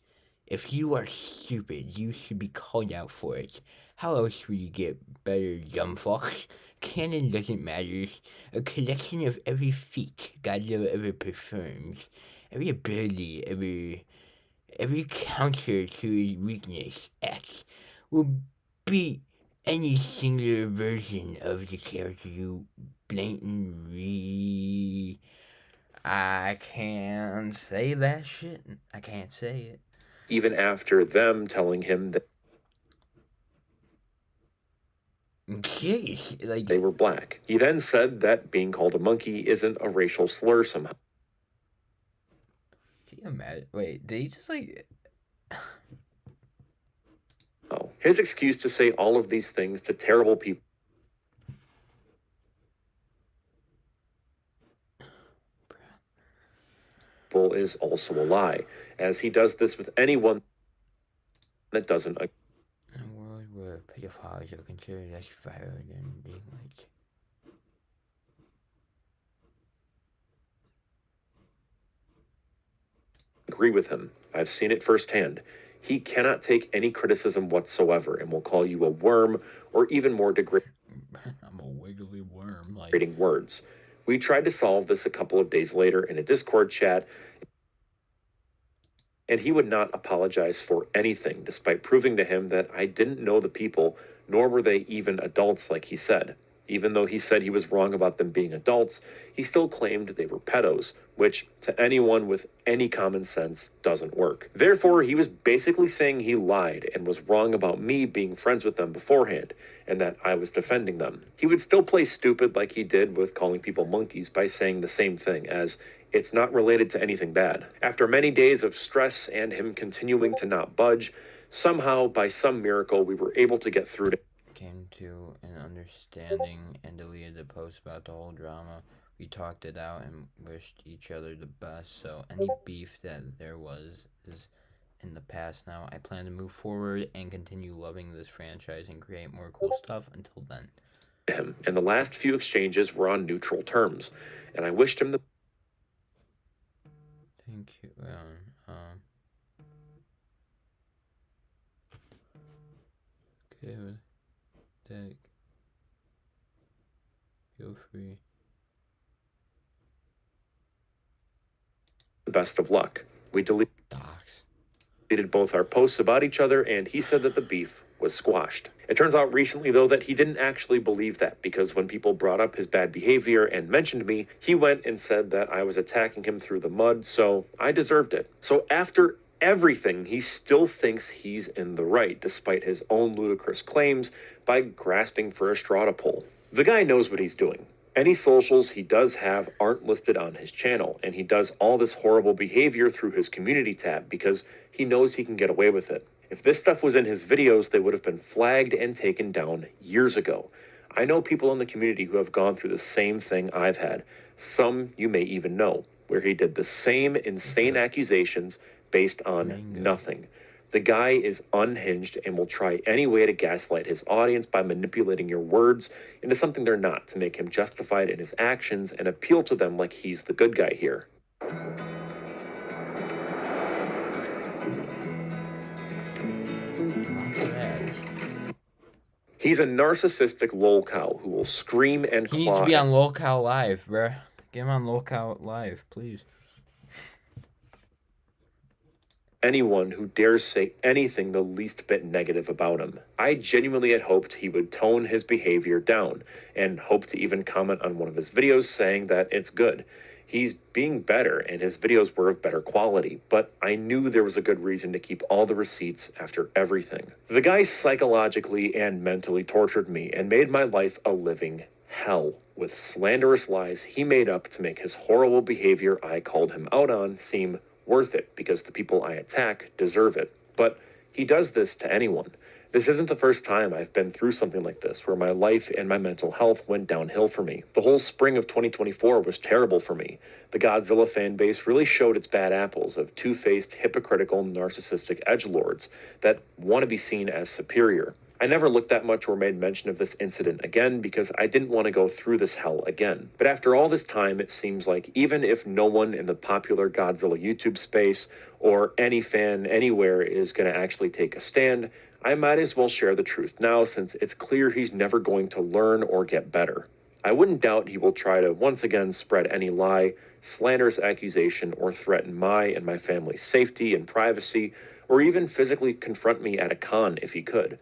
If you are stupid, you should be called out for it. How else will you get better, dumb fuck? Canon doesn't matter. A collection of every feat Godzilla ever performs, every ability, every counter to his weakness, X, will beat any singular version of the character you blatantly. I can't say that shit. I can't say it. Even after them telling him that Jeez, like they were black. He then said that being called a monkey isn't a racial slur somehow. Can you imagine? Wait, did he just like? Oh, his excuse to say all of these things to terrible people is also a lie, as he does this with anyone that doesn't In a world where pedophiles are considered less violent than being like. agree with him. I've seen it firsthand. He cannot take any criticism whatsoever and will call you a worm or even more degrading I'm a wiggly worm. Like. words. We tried to solve this a couple of days later in a Discord chat, and he would not apologize for anything, despite proving to him that I didn't know the people, nor were they even adults like he said. Even though he said he was wrong about them being adults, he still claimed they were pedos, which, to anyone with any common sense, doesn't work. Therefore, he was basically saying he lied and was wrong about me being friends with them beforehand, and that I was defending them. He would still play stupid like he did with calling people monkeys by saying the same thing, as it's not related to anything bad. After many days of stress and him continuing to not budge, somehow, by some miracle, we were able to get through to Came to an understanding and deleted the post about the whole drama. We talked it out and wished each other the best, so any beef that there was is in the past now. I plan to move forward and continue loving this franchise and create more cool stuff until then. him, and the last few exchanges were on neutral terms, and I wished him the Thank you. Okay, deck. Feel free. best of luck. We deleted Docs. both our posts about each other, and he said that the beef was squashed. It turns out recently, though, that he didn't actually believe that, because when people brought up his bad behavior and mentioned me, he went and said that I was attacking him through the mud, so I deserved it. So after everything, he still thinks he's in the right, despite his own ludicrous claims, by grasping for a straw to pull. The guy knows what he's doing. Any socials he does have aren't listed on his channel, and he does all this horrible behavior through his community tab because he knows he can get away with it. If this stuff was in his videos, they would have been flagged and taken down years ago. I know people in the community who have gone through the same thing I've had. Some you may even know, where he did the same insane accusations based on nothing. The guy is unhinged and will try any way to gaslight his audience by manipulating your words into something they're not, to make him justified in his actions and appeal to them like he's the good guy here. He's a narcissistic lolcow who will scream and claw. He needs to be on Lolcow Live, bruh. Get him on Lolcow Live, please. Anyone who dares say anything the least bit negative about him. I genuinely had hoped he would tone his behavior down, and hoped to even comment on one of his videos saying that it's good. He's being better, and his videos were of better quality, but I knew there was a good reason to keep all the receipts after everything. The guy psychologically and mentally tortured me and made my life a living hell with slanderous lies he made up to make his horrible behavior I called him out on seem worth it, because the people I attack deserve it. But he does this to anyone. This isn't the first time I've been through something like this, where my life and my mental health went downhill for me. The whole spring of 2024 was terrible for me. The Godzilla fan base really showed its bad apples of two-faced, hypocritical, narcissistic edgelords that want to be seen as superior. I never looked that much or made mention of this incident again because I didn't want to go through this hell again. But after all this time, it seems like even if no one in the popular Godzilla YouTube space or any fan anywhere is going to actually take a stand, I might as well share the truth now since it's clear he's never going to learn or get better. I wouldn't doubt he will try to once again spread any lie, slanderous accusation, or threaten my and my family's safety and privacy, or even physically confront me at a con if he could.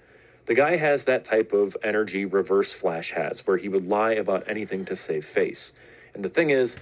The guy has that type of energy Reverse Flash has, where he would lie about anything to save face. And the thing is,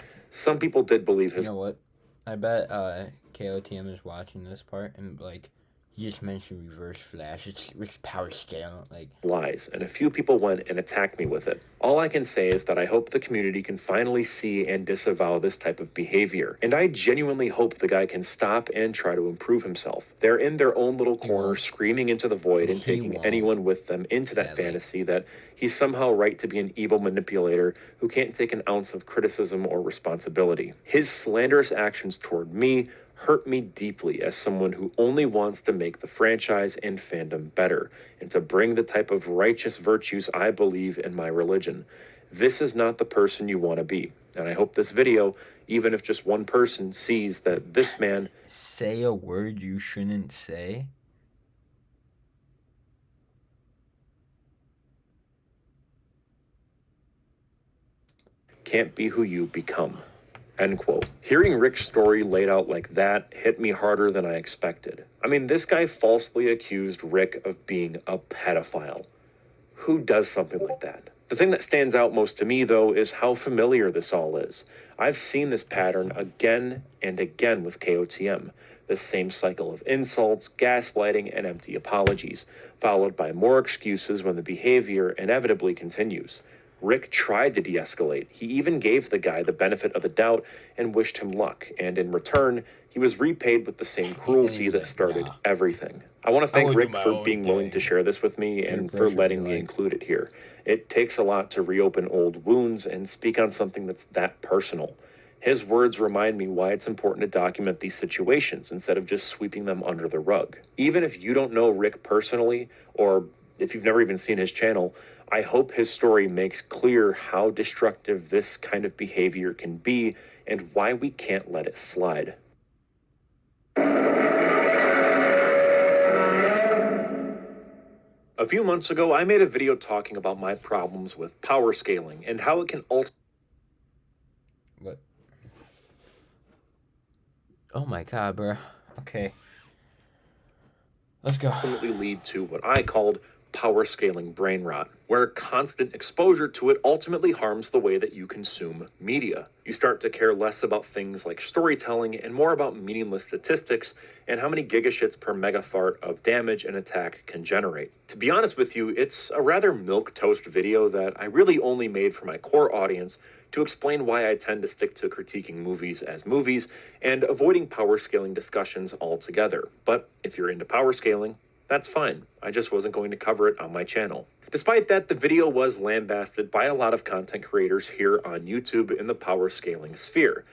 some people did believe his— You know what? I bet KOTM is watching this part and like, you just mentioned Reverse Flash. It's power scale, like lies, and a few people went and attacked me with it. All I can say is that I hope the community can finally see and disavow this type of behavior, and I genuinely hope the guy can stop and try to improve himself. They're in their own little corner, screaming into the void and taking anyone with them into that fantasy that he's somehow right to be an evil manipulator who can't take an ounce of criticism or responsibility. His slanderous actions toward me hurt me deeply as someone who only wants to make the franchise and fandom better, and to bring the type of righteous virtues I believe in my religion. This is not the person you want to be, and I hope this video, even if just one person sees that this man— say a word you shouldn't say. can't be who you become. End quote. Hearing Rick's story laid out like that hit me harder than I expected. I mean, this guy falsely accused Rick of being a pedophile. Who does something like that? The thing that stands out most to me, though, is how familiar this all is. I've seen this pattern again and again with KOTM. The same cycle of insults, gaslighting, and empty apologies, followed by more excuses when the behavior inevitably continues. Rick tried to de-escalate. He even gave the guy the benefit of the doubt and wished him luck, and in return, he was repaid with the same cruelty that started everything. I want to thank Rick for being willing to share this with me and for letting me include it here. It takes a lot to reopen old wounds and speak on something that's that personal. His words remind me why it's important to document these situations instead of just sweeping them under the rug. Even if you don't know Rick personally, or if you've never even seen his channel, I hope his story makes clear how destructive this kind of behavior can be and why we can't let it slide. A few months ago, I made a video talking about my problems with power scaling and how it can What? Oh my god, bro. Okay. Let's go. ultimately lead to what I called power scaling brain rot, where constant exposure to it ultimately harms the way that you consume media. You start to care less about things like storytelling and more about meaningless statistics and how many gigashits per megafart of damage an attack can generate. To be honest with you, it's a rather milquetoast video that I really only made for my core audience to explain why I tend to stick to critiquing movies as movies and avoiding power scaling discussions altogether. But if you're into power scaling, that's fine. I just wasn't going to cover it on my channel. Despite that, the video was lambasted by a lot of content creators here on YouTube in the power scaling sphere.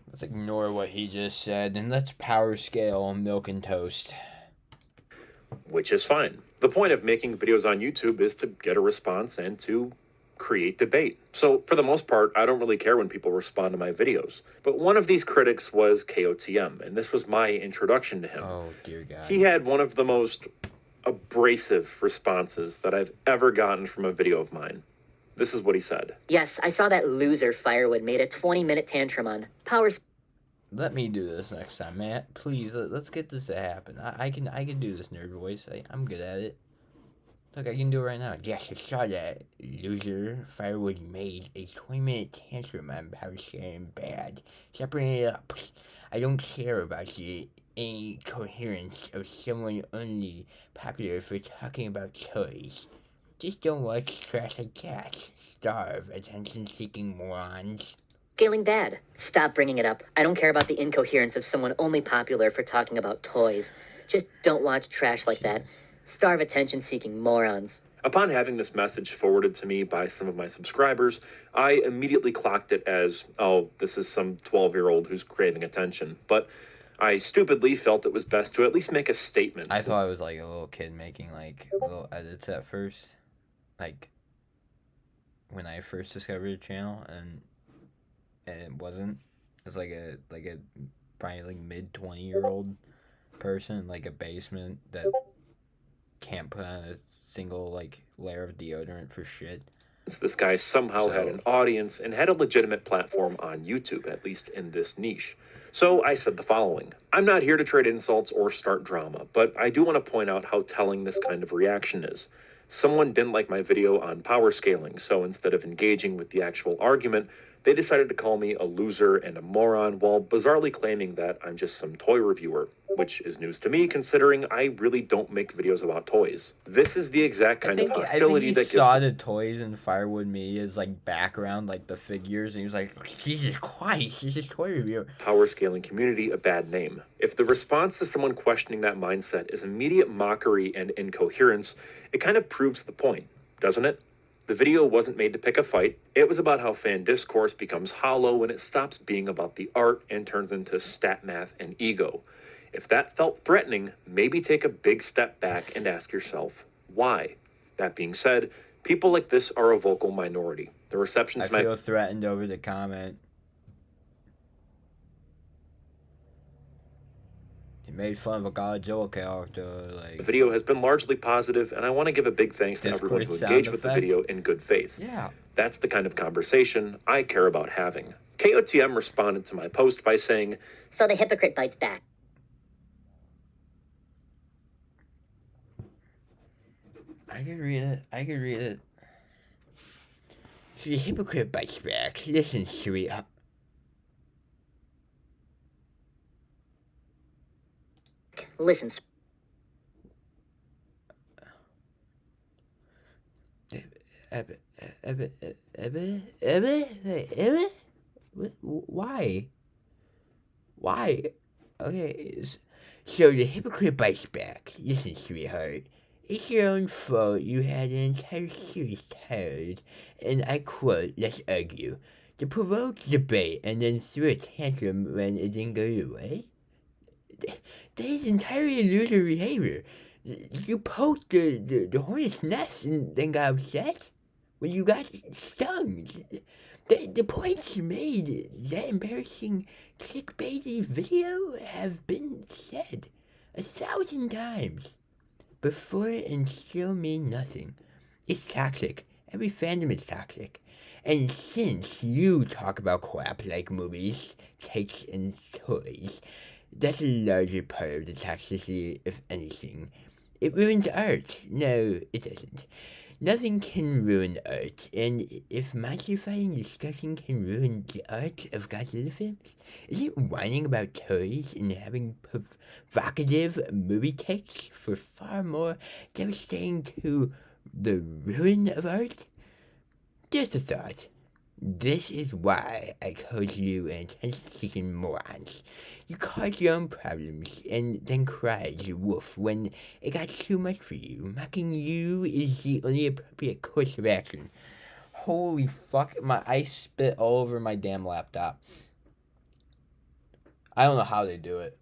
Let's ignore what he just said and let's power scale milk and toast. Which is fine. The point of making videos on YouTube is to get a response and to create debate. So for the most part, I don't really care when people respond to my videos. But one of these critics was KOTM, and this was my introduction to him. Oh, dear God. He had one of the most abrasive responses that I've ever gotten from a video of mine. This is what he said. Yes, I saw that loser Firewood made a 20-minute tantrum on powers. Let me do this next time, Matt. Please, let's get this to happen. I can do this nerd voice. I'm good at it. Look, I can do it right now. Yes, I saw that loser Firewood made a 20-minute tantrum on power scaling bad. Separating it up. I don't care about the incoherence of someone only popular for talking about toys. Just don't watch trash like that. Starve, attention-seeking morons. Scaling bad. Stop bringing it up. I don't care about the incoherence of someone only popular for talking about toys. Just don't watch trash like that. Starve attention-seeking morons. Upon having this message forwarded to me by some of my subscribers, I immediately clocked it as, oh, this is some 12-year-old who's craving attention. But I stupidly felt it was best to at least make a statement. I thought it was like a little kid making like little edits at first, like when I first discovered the channel, and it wasn't. It's like a probably like mid-20-year-old person in like a basement that can't put on a single like layer of deodorant for shit. This guy somehow had So- an audience and had a legitimate platform on YouTube, at least in this niche. So I said the following: I'm not here to trade insults or start drama, but I do want to point out how telling this kind of reaction is. Someone didn't like my video on power scaling, so instead of engaging with the actual argument, they decided to call me a loser and a moron while bizarrely claiming that I'm just some toy reviewer, which is news to me considering I really don't make videos about toys. This is the exact kind of I think hostility he that saw gives the toys and Firewood Media's like background, like the figures, and he was like, Jesus Christ, he's a toy reviewer. power scaling community a bad name. If the response to someone questioning that mindset is immediate mockery and incoherence, it kind of proves the point, doesn't it? The video wasn't made to pick a fight. It was about how fan discourse becomes hollow when it stops being about the art and turns into stat math and ego. If that felt threatening, maybe take a big step back and ask yourself, why? That being said, people like this are a vocal minority. The receptions I might feel threatened over the comment. He made fun of a Godzilla character, The like... video has been largely positive, and I want to give a big thanks to Discord everyone who sound engaged with the effect. video in good faith. Yeah. That's the kind of conversation I care about having. KOTM responded to my post by saying, So the hypocrite bites back. I could read it. So the hypocrite bites back. Listen, sweetheart. Listen, Why? Why? Okay, so the hypocrite bites back. Listen, sweetheart. It's your own fault you had an entire series titled, and I quote, let's argue, to provoke debate and then threw a tantrum when it didn't go your way? That is entirely illusory behavior. You poked the hornet's nest and then got upset when you got stung. The points you made, that embarrassing clickbaity video, have been said 1,000 times before and still mean nothing. It's toxic. Every fandom is toxic. And since you talk about crap like movies, takes, and toys, that's a larger part of the toxicity, if anything. It ruins art. No, it doesn't. Nothing can ruin art, and if monster fighting discussion can ruin the art of Godzilla films, isn't whining about toys and having provocative movie takes for far more devastating to the ruin of art? Just a thought. This is why I called you an attention-seeking morons. You caused your own problems and then cried wolf when it got too much for you. Mocking you is the only appropriate course of action. Holy fuck, I spit all over my damn laptop. I don't know how they do it.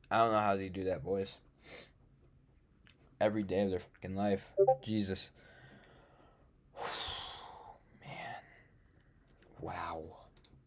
I don't know how they do that, boys. Every day of their fucking life. Jesus. Man. Wow.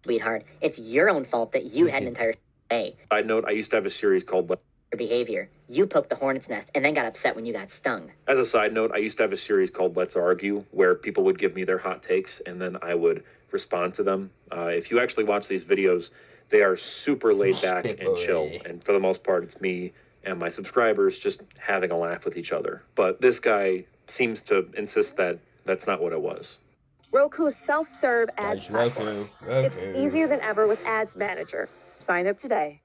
sweetheart, it's your own fault that you had an entire day. side note, I used to have a series called Your behavior. You poked the hornet's nest and then got upset when you got stung. As a side note, I used to have a series called Let's Argue, where people would give me their hot takes and then I would respond to them. If you actually watch these videos, they are super laid back and chill. And for the most part, it's me and my subscribers just having a laugh with each other. But this guy seems to insist that that's not what it was. Roku's self-serve ads Guys, platform. Roku. It's easier than ever with Ads Manager. Sign up today.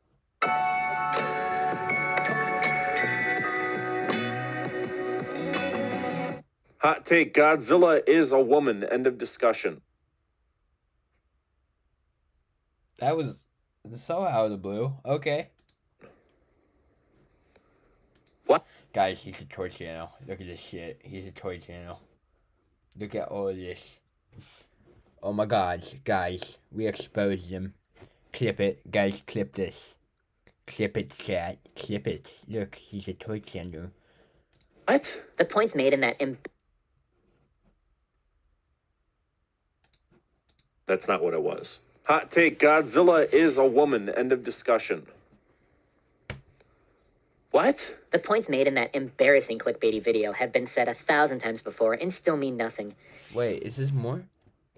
Hot take, Godzilla is a woman. End of discussion. That was so out of the blue. Okay. What? Guys, he's a toy channel. Look at this shit. He's a toy channel. Look at all of this. Oh my god, guys. We exposed him. Clip it. Guys, clip this. Clip it, chat. Clip it. Look, he's a toy candle. What? The points made in that That's not what it was. Hot take, Godzilla is a woman. End of discussion. What? The points made in that embarrassing clickbaity video have been said 1,000 times before and still mean nothing. Wait, is this more?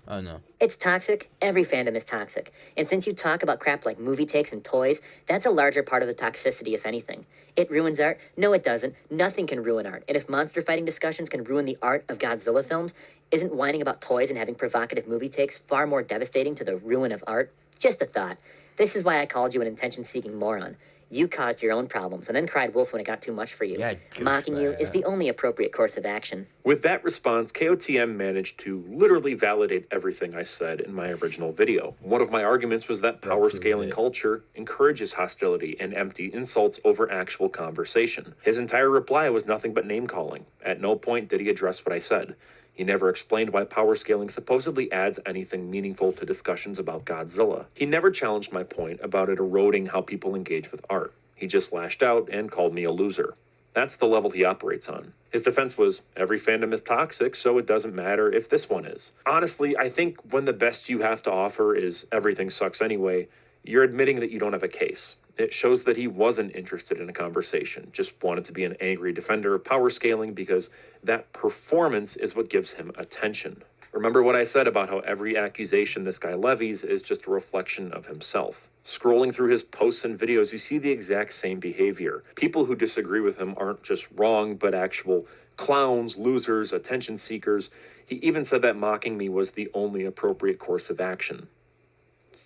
Oh, no. It's toxic. Every fandom is toxic. And since you talk about crap like movie takes and toys, that's a larger part of the toxicity, if anything. It ruins art? No, it doesn't. Nothing can ruin art. And if monster fighting discussions can ruin the art of Godzilla films, isn't whining about toys and having provocative movie takes far more devastating to the ruin of art? Just a thought. This is why I called you an attention-seeking moron. You caused your own problems and then cried wolf when it got too much for you. Yeah, Mocking you is the only appropriate course of action. With that response, KOTM managed to literally validate everything I said in my original video. One of my arguments was that power scaling culture encourages hostility and empty insults over actual conversation. His entire reply was nothing but name calling. At no point did he address what I said. He never explained why power scaling supposedly adds anything meaningful to discussions about Godzilla. He never challenged my point about it eroding how people engage with art. He just lashed out and called me a loser. That's the level he operates on. His defense was, every fandom is toxic, so it doesn't matter if this one is. Honestly, I think when the best you have to offer is everything sucks anyway, you're admitting that you don't have a case. It shows that he wasn't interested in a conversation, just wanted to be an angry defender of power scaling because that performance is what gives him attention. Remember what I said about how every accusation this guy levies is just a reflection of himself. Scrolling through his posts and videos, you see the exact same behavior. People who disagree with him aren't just wrong, but actual clowns, losers, attention seekers. He even said that mocking me was the only appropriate course of action.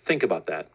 Think about that.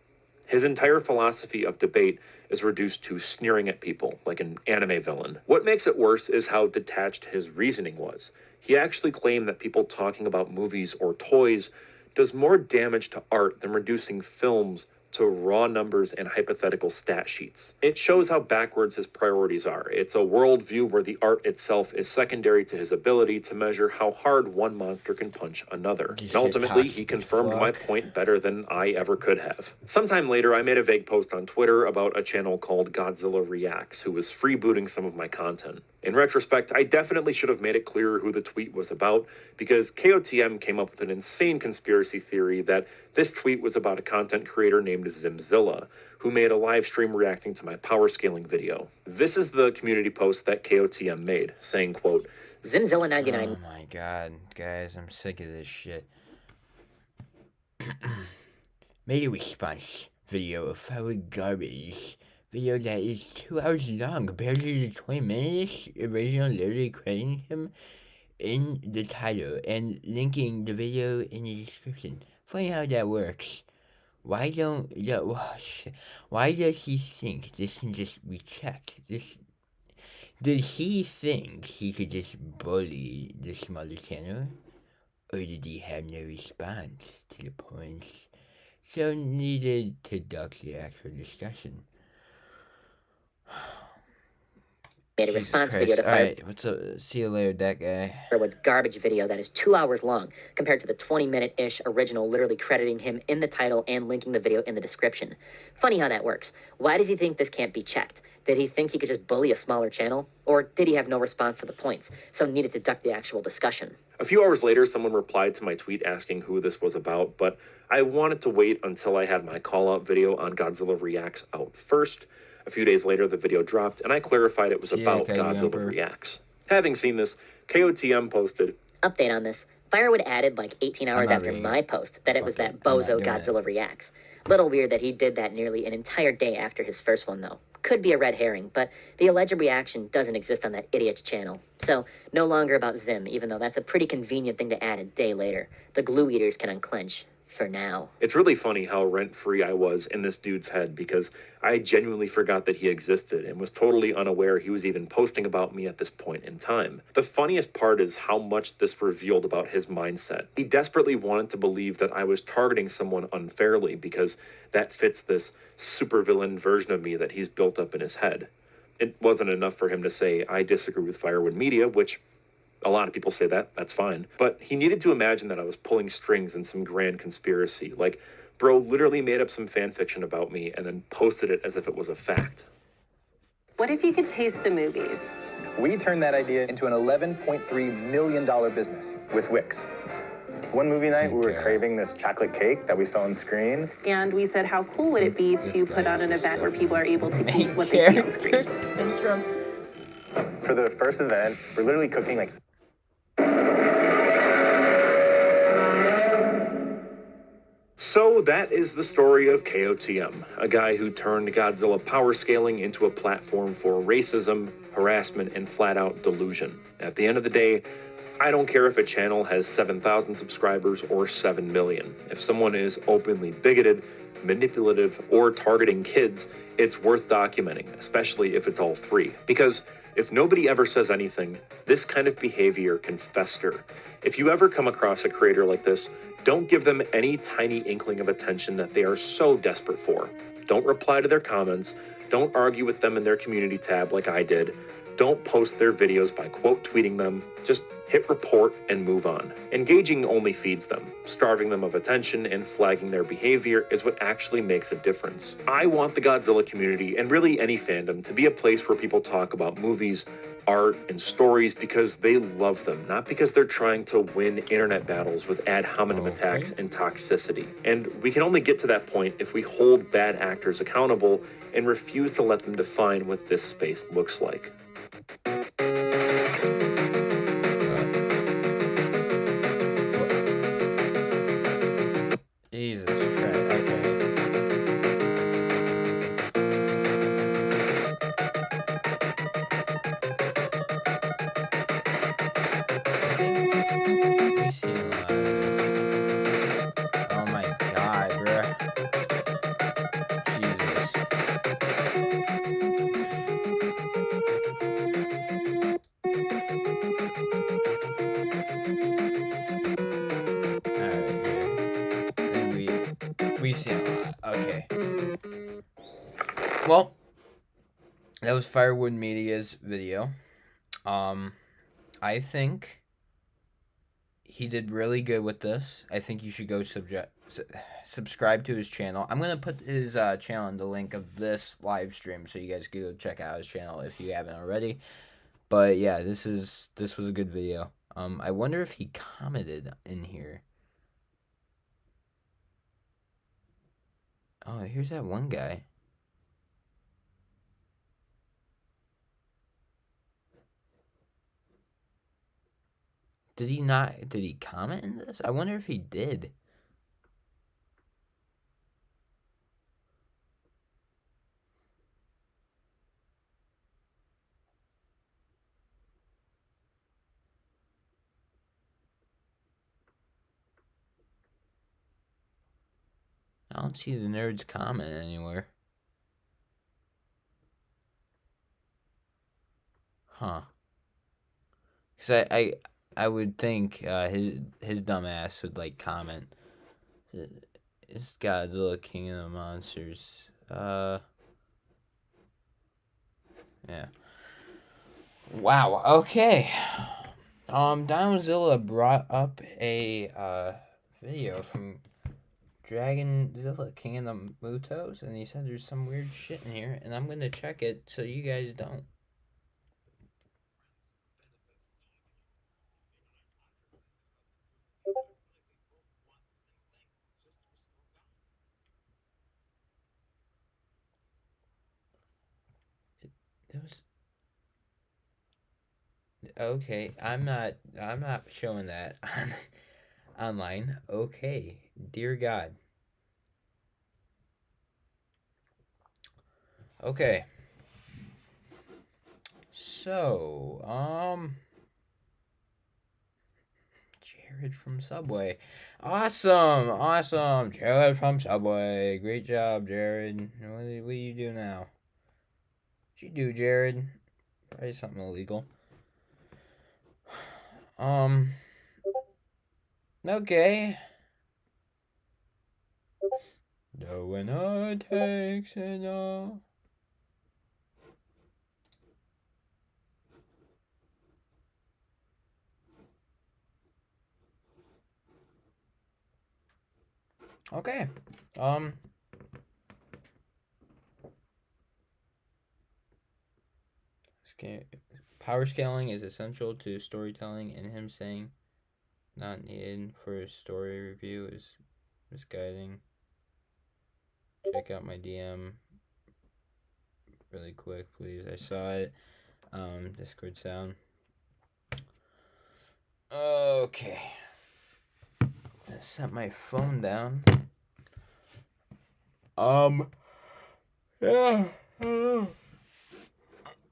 His entire philosophy of debate is reduced to sneering at people like an anime villain. What makes it worse is how detached his reasoning was. He actually claimed that people talking about movies or toys does more damage to art than reducing films to raw numbers and hypothetical stat sheets. It shows how backwards his priorities are. It's a worldview where the art itself is secondary to his ability to measure how hard one monster can punch another. And ultimately, he confirmed my point better than I ever could have. Sometime later, I made a vague post on Twitter about a channel called Godzilla Reacts, who was freebooting some of my content. In retrospect, I definitely should have made it clearer who the tweet was about, because KOTM came up with an insane conspiracy theory that this tweet was about a content creator named Zimzilla, who made a live stream reacting to my power scaling video. This is the community post that KOTM made, saying, quote, Zimzilla99. Oh my god, guys, I'm sick of this shit. Made a response video of our garbage. Video that is 2 hours long compared to the 20 minutes original, literally crediting him in the title and linking the video in the description. Funny how that works. Why does he think this can just be checked? Did he think he could just bully the smaller channel? Or did he have no response to the points? So needed to duck the actual discussion. Made a Jesus response Christ. video to Alright, what's up? See you later, that guy. Firewood's garbage video that is 2 hours long compared to the 20-minute-ish original, literally crediting him in the title and linking the video in the description. Funny how that works. Why does he think this can't be checked? Did he think he could just bully a smaller channel? Or did he have no response to the points, so needed to duck the actual discussion? A few hours later, someone replied to my tweet asking who this was about, but I wanted to wait until I had my call-out video on Godzilla Reacts out first. A few days later, the video dropped, and I clarified it was about Godzilla Reacts. Having seen this, KOTM posted, update on this. Firewood added like 18 hours after my post that it was that bozo Godzilla Reacts. Little weird that he did that nearly an entire day after his first one, though. Could be a red herring, but the alleged reaction doesn't exist on that idiot's channel. So, no longer about Zim, even though that's a pretty convenient thing to add a day later. The glue eaters can unclench. For now. It's really funny how rent-free I was in this dude's head, because I genuinely forgot that he existed and was totally unaware he was even posting about me at this point in time. The funniest part is how much this revealed about his mindset. He desperately wanted to believe that I was targeting someone unfairly because that fits this supervillain version of me that he's built up in his head. It wasn't enough for him to say, I disagree with Firewood Media, which a lot of people say that, that's fine. But he needed to imagine that I was pulling strings in some grand conspiracy, like Bro literally made up some fan fiction about me and then posted it as if it was a fact. What if you could taste the movies? We turned that idea into an $11.3 million business with Wix. One movie night, we were craving this chocolate cake that we saw on screen. And we said, how cool would it be to put on an event where people are able to eat what they see on screen? For the first event, we're literally cooking like... So that is the story of KOTM, a guy who turned Godzilla power scaling into a platform for racism, harassment, and flat-out delusion. At the end of the day, I don't care if a channel has 7,000 subscribers or 7 million. If someone is openly bigoted, manipulative, or targeting kids, it's worth documenting, especially if it's all three. Because if nobody ever says anything, this kind of behavior can fester. If you ever come across a creator like this, don't give them any tiny inkling of attention that they are so desperate for. Don't reply to their comments. Don't argue with them in their community tab like I did. Don't post their videos by quote tweeting them. Just hit report and move on. Engaging only feeds them. Starving them of attention and flagging their behavior is what actually makes a difference. I want the Godzilla community, and really any fandom, to be a place where people talk about movies, art, and stories because they love them, not because they're trying to win internet battles with ad hominem attacks and toxicity. And we can only get to that point if we hold bad actors accountable and refuse to let them define what this space looks like. Jesus Christ, okay. We've seen a lot of this. Oh my god, bruh. Jesus. Alright, here. We've seen a lot. Okay. Well, that was Firewood Media's video. I think he did really good with this. I think you should go subscribe to his channel. I'm gonna put his channel in the link of this live stream, so you guys can go check out his channel if you haven't already. But yeah, this was a good video. I wonder if he commented in here. Oh, here's that one guy. Did he comment in this? I wonder if he did. I don't see the nerds comment anywhere. Huh. Cause I would think his dumb ass would like comment. It's Godzilla King of the Monsters. Yeah. Wow. Okay. Downzilla brought up a video from Dragonzilla King of the Mutos, and he said there's some weird shit in here, and I'm gonna check it so you guys don't. Okay, I'm not showing that on online. Okay, dear God. Okay. So, Jared from Subway. Awesome. Jared from Subway. Great job, Jared. What do you do now? What you do, Jared? Probably something illegal. Okay. The winner takes it all. Okay. Power scaling is essential to storytelling, and him saying not needed for a story review is misguiding. Check out my DM really quick, please. I saw it. Discord sound. Okay. I set my phone down. Yeah.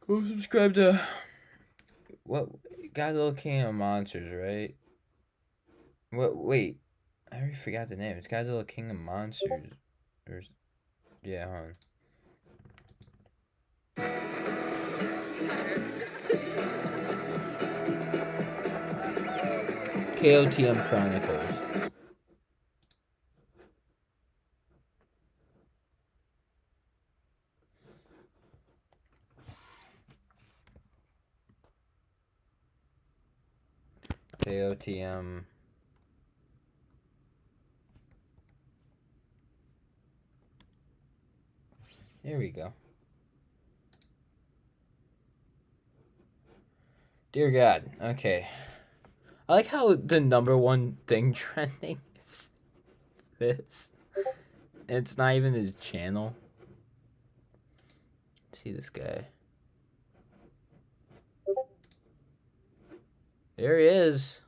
Go subscribe to what? Godzilla King of Monsters, right? What? Wait, I already forgot the name. It's Godzilla King of Monsters. Or, yeah, hold on. KOTM Chronicles. KOTM. Here we go. Dear God. Okay. I like how the #1 thing trending is this. It's not even his channel. Let's see this guy. There he is.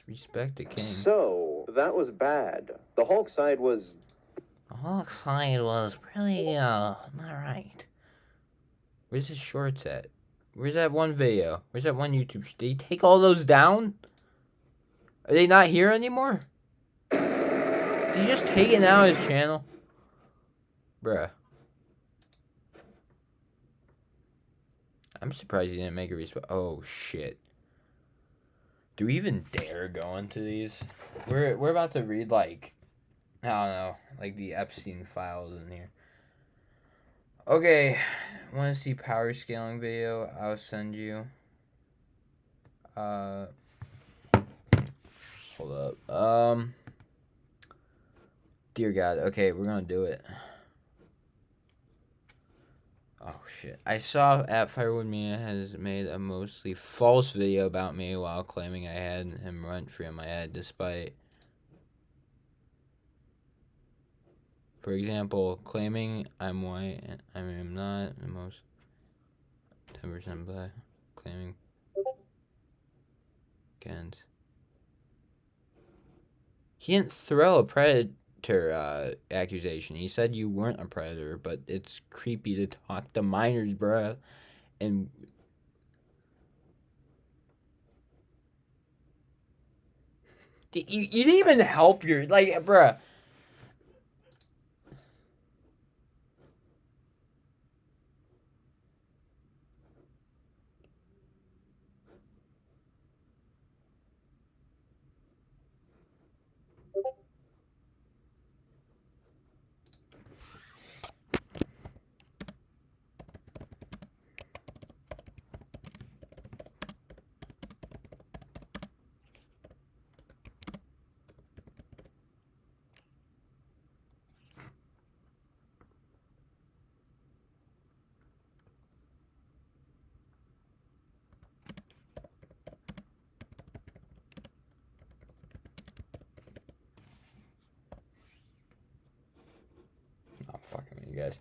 Respect the king. So, that was bad. The Hulk side was... The Hulk side was pretty, not right. Where's his shorts at? Where's that one video? Where's that one YouTube? Did he take all those down? Are they not here anymore? Did he just take it out of his channel? Bruh. I'm surprised he didn't make a response. Oh, shit. Do we even dare go into these? We're about to read, like, I don't know, like the Epstein files in here. Okay, want to see power scaling video? I'll send you. Hold up. Dear God. Okay, we're gonna do it. Oh shit! I saw at Firewood Media has made a mostly false video about me while claiming I had him rent free on my ad, despite, for example, claiming I'm white and I am not the most 10% black, claiming against. He didn't throw a predator accusation. He said you weren't a predator, but it's creepy to talk to minors, bruh. And you didn't even help your, like, bruh. Oh, fucking with you guys.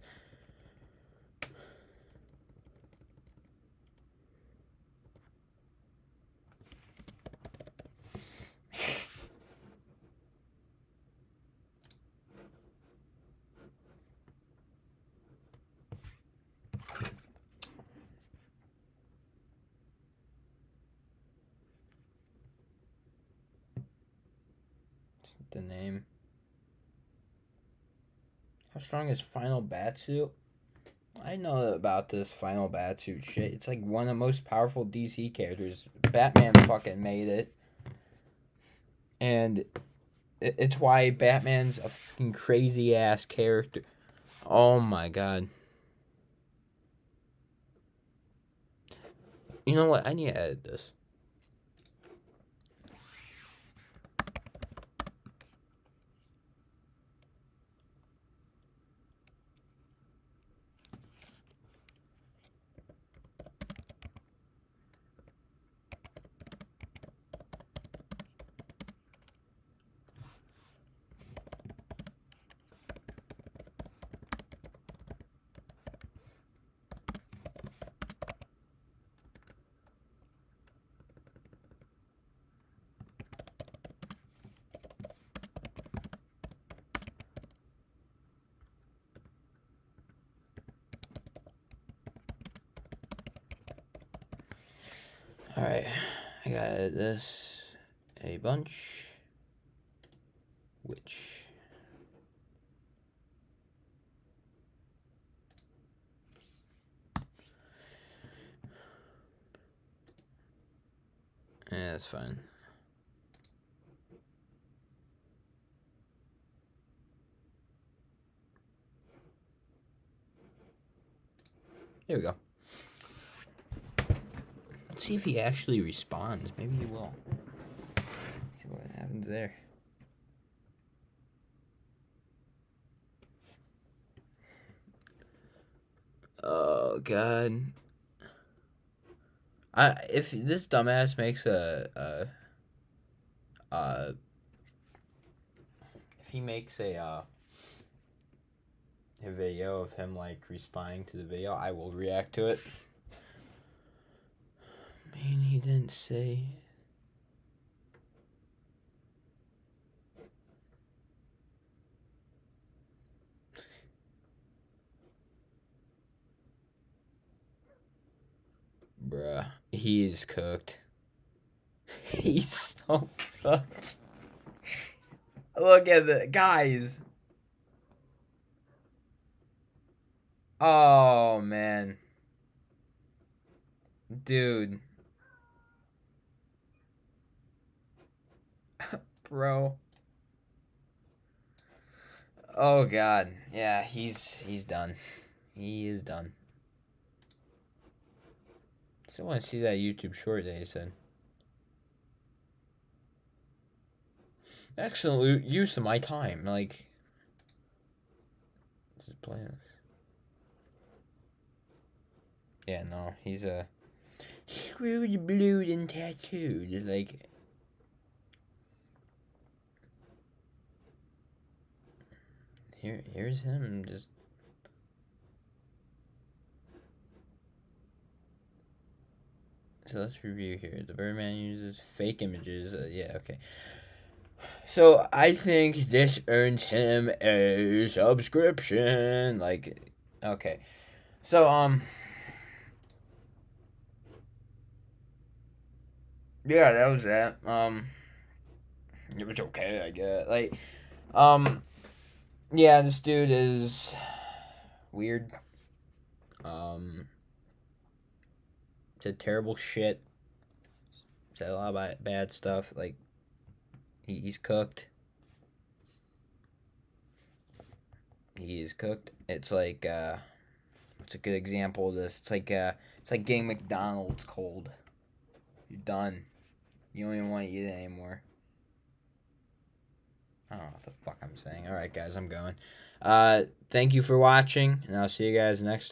What's the name? How strong is Final Batsuit? I know about this Final Batsuit shit. It's like one of the most powerful DC characters. Batman fucking made it. And it's why Batman's a fucking crazy ass character. Oh my god. You know what? I need to edit this. Alright, I got this a bunch, which yeah, that's fine. There we go. Let's see if he actually responds. Maybe he will. Let's see what happens there. Oh God. If this dumbass makes if he makes a video of him like responding to the video, I will react to it. Man, he didn't say. Bruh, he is cooked. He's so cooked. Look at the guys. Oh man. Dude. Bro. Oh God. Yeah, he's done. He is done. Still want to see that YouTube short that he said. Excellent use of my time. Like, just playing this. Yeah, no, he's a screwed, blued, and tattooed. Like, here's him just. So let's review here. The Birdman uses fake images. Yeah, okay. So I think this earns him a subscription. Like, okay. So, yeah, that was that. It was okay, I guess. Like, yeah, this dude is weird. Said terrible shit. Said a lot of bad stuff. Like, he's cooked. He is cooked. It's like, what's a good example of this? It's like getting McDonald's cold. You're done. You don't even want to eat it anymore. I don't know what the fuck I'm saying. Alright, guys, I'm going. Thank you for watching, and I'll see you guys next time.